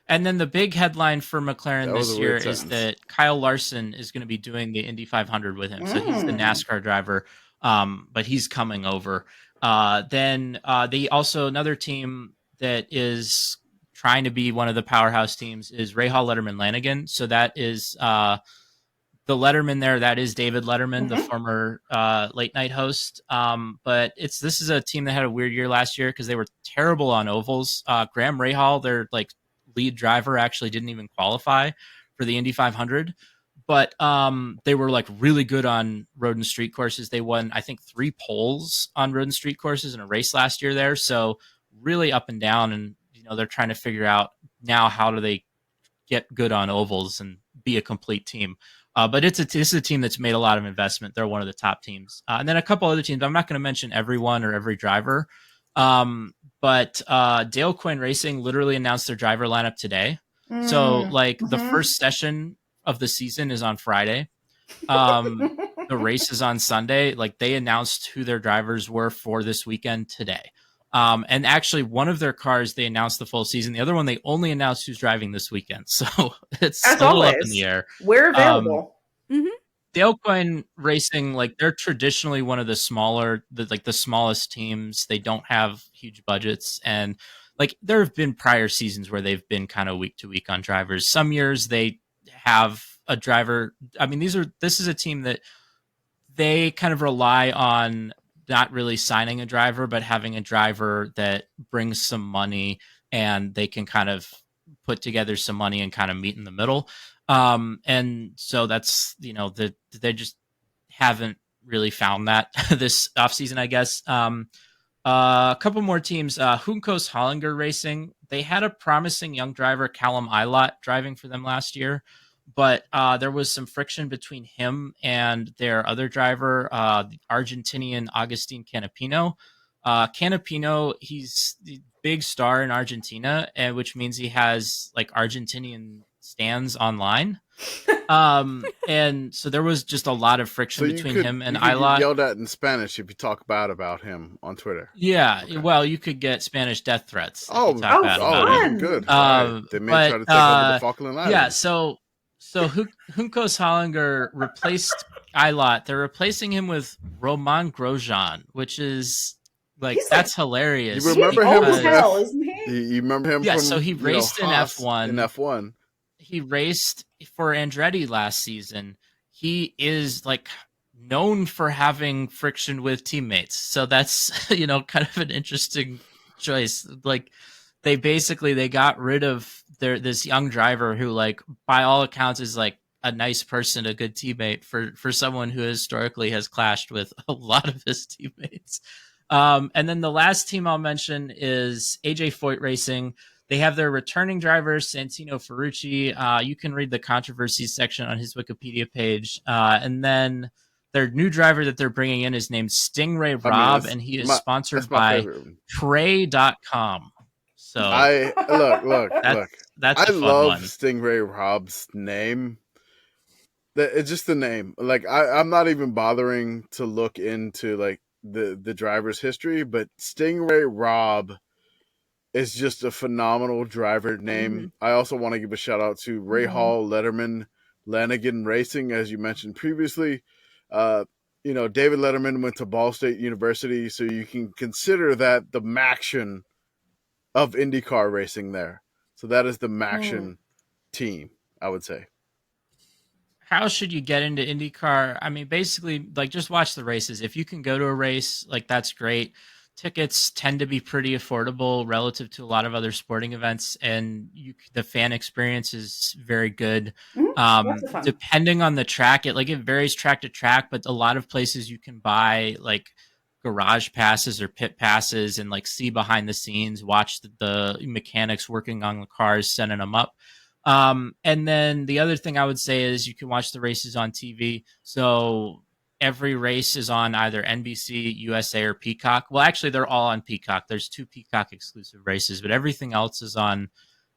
And then the big headline for McLaren That was this a year weird is sentence. that Kyle Larson is going to be doing the Indy 500 with him. So he's the NASCAR driver, but he's coming over. Then they also, another team that is trying to be one of the powerhouse teams is Rahal Letterman Lanigan. So that is the Letterman there. That is David Letterman, the former late night host. But this is a team that had a weird year last year because they were terrible on ovals. Graham Rahal, their like lead driver, actually didn't even qualify for the Indy 500. But they were like really good on road and street courses. They won, I think, 3 poles on road and street courses in a race last year there. So really up and down. And, they're trying to figure out now how do they get good on ovals and be a complete team. But this is a team that's made a lot of investment. They're one of the top teams. And then a couple other teams. I'm not going to mention everyone or every driver. But Dale Coyne Racing literally announced their driver lineup today. So the first session of the season is on Friday. The race is on Sunday. Like they announced who their drivers were for this weekend today. And actually one of their cars, they announced the full season. The other one, they only announced who's driving this weekend. So it's As a little always, up in the air. We're available. Dale Coyne Racing, like they're traditionally one of the smaller, the smallest teams. They don't have huge budgets, and like there have been prior seasons where they've been kind of week to week on drivers. Some years they have a driver. I mean, this is a team that they kind of rely on not really signing a driver, but having a driver that brings some money and they can kind of put together some money and kind of meet in the middle. And so that's, they just haven't really found that this offseason, I guess. A couple more teams, Juncos Hollinger Racing. They had a promising young driver, Callum Ilott, driving for them last year, but there was some friction between him and their other driver, the Argentinian Agustin Canapino. Canapino, he's the big star in Argentina, which means he has like Argentinian stands online. And so there was just a lot of friction between him and Ilott. Yelled at in Spanish if you talk bad about him on Twitter. Yeah, okay. Well, you could get Spanish death threats. Good. They may try to take over the Falkland Islands. Yeah, so Juncos Hollinger replaced Ilott. They're replacing him with Roman Grosjean, which is that's hilarious. You remember him? As hell, isn't he? You remember him? Yeah, from, so he raced in F1. In F1, he raced for Andretti last season. He is like known for having friction with teammates, so that's kind of an interesting choice. Like they got rid of this young driver who, like, by all accounts is like a nice person, a good teammate for someone who historically has clashed with a lot of his teammates. And then the last team I'll mention is AJ Foyt Racing. They have their returning driver, Santino Ferrucci. You can read the controversies section on his Wikipedia page. And then their new driver that they're bringing in is named Stingray Robb, and he is sponsored by Pray.com. So look. That's I a fun love one. Stingray Robb's name. It's just the name. Like I'm not even bothering to look into like the driver's history, but Stingray Robb is just a phenomenal driver name. Mm-hmm. I also want to give a shout out to Rahal Letterman Lanigan Racing, as you mentioned previously. David Letterman went to Ball State University, so you can consider that the Maction of IndyCar racing there. So that is the Maction team, I would say. How should you get into IndyCar? I mean, basically, like, just watch the races. If you can go to a race, like, that's great. Tickets tend to be pretty affordable relative to a lot of other sporting events, and the fan experience is very good. Depending on the track, it varies track to track, but a lot of places you can buy like garage passes or pit passes and like see behind the scenes, watch the mechanics working on the cars, sending them up. And then the other thing I would say is you can watch the races on TV. So every race is on either NBC, USA, or Peacock. Well, actually, they're all on Peacock. There's 2 Peacock exclusive races, but everything else is on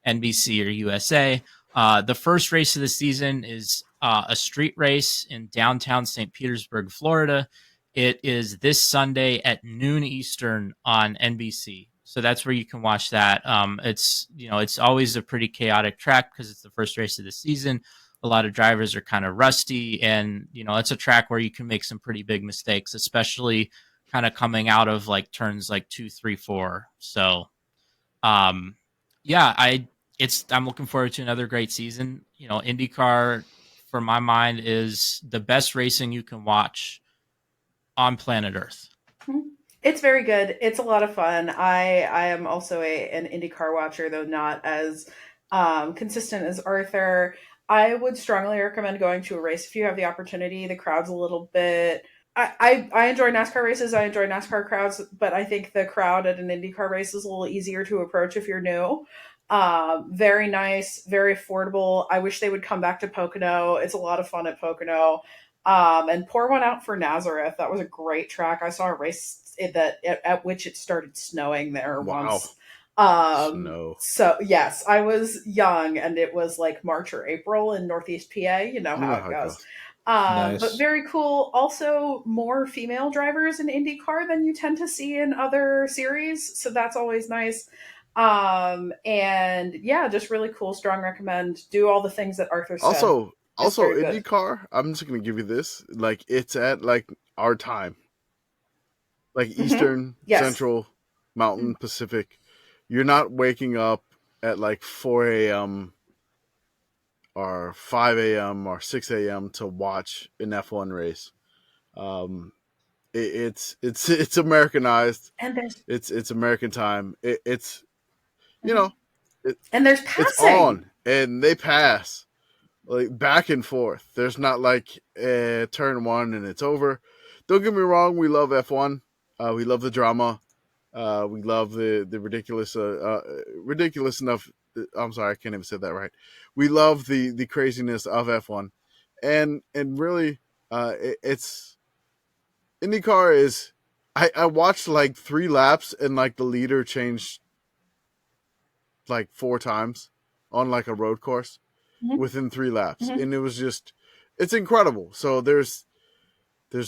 NBC or USA. The first race of the season is a street race in downtown St. Petersburg, Florida. It is this Sunday at noon Eastern on NBC. So that's where you can watch that. It's always a pretty chaotic track because it's the first race of the season. A lot of drivers are kind of rusty, and it's a track where you can make some pretty big mistakes, especially kind of coming out of like turns like 2, 3, 4. So, yeah, I'm looking forward to another great season. IndyCar, for my mind, is the best racing you can watch on planet Earth. It's very good. It's a lot of fun. I am also an IndyCar watcher, though not as consistent as Arthur. I would strongly recommend going to a race if you have the opportunity. The crowd's a little bit. I enjoy NASCAR races. I enjoy NASCAR crowds, but I think the crowd at an IndyCar race is a little easier to approach if you're new. Very nice, very affordable. I wish they would come back to Pocono. It's a lot of fun at Pocono. And pour one out for Nazareth. That was a great track. I saw a race at which it started snowing there once. Snow. So yes, I was young, and it was like March or April in Northeast PA. You know how it goes. Nice. But very cool. Also, more female drivers in IndyCar than you tend to see in other series, so that's always nice. And yeah, just really cool. Strong recommend. Do all the things that Arthur said. Also, very good. IndyCar, I'm just going to give you this. Like, it's at, like, our time. Like, Eastern, Yes. Central, Mountain, Pacific. You're not waking up at, like, 4 a.m. or 5 a.m. or 6 a.m. to watch an F1 race. It's Americanized. And there's It's American time. It's, and there's passing. it's on, and they pass. Like back and forth. There's not like turn 1 and it's over. Don't get me wrong. We love F1. We love the drama. We love the ridiculous enough. I'm sorry, I can't even say that right. We love the craziness of F1, and really, it's IndyCar is. I watched like 3 laps, and like the leader changed like 4 times on like a road course. Within 3 laps, and it was just, it's incredible. So there's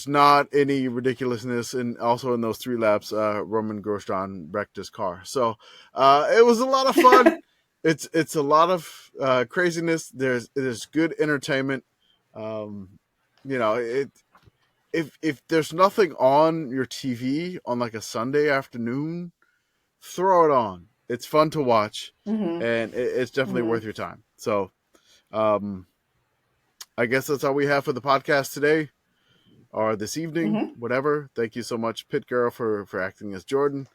not any ridiculousness, and also in those 3 laps, Roman Grosjean wrecked his car. So it was a lot of fun. It's a lot of craziness. There's good entertainment. If there's nothing on your TV on like a Sunday afternoon, throw it on. It's fun to watch, and it's definitely worth your time. So. I guess that's all we have for the podcast today or this evening, whatever. Thank you so much, Pitt Girl, for acting as Jordan.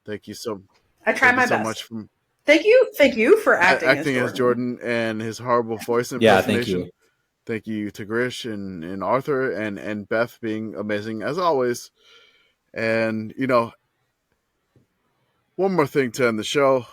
Thank you so I try my so best. much from Thank you for acting as Jordan and his horrible voice Thank impersonation. you. Thank you to Grish and Arthur and Beth being amazing as always. And one more thing to end the show.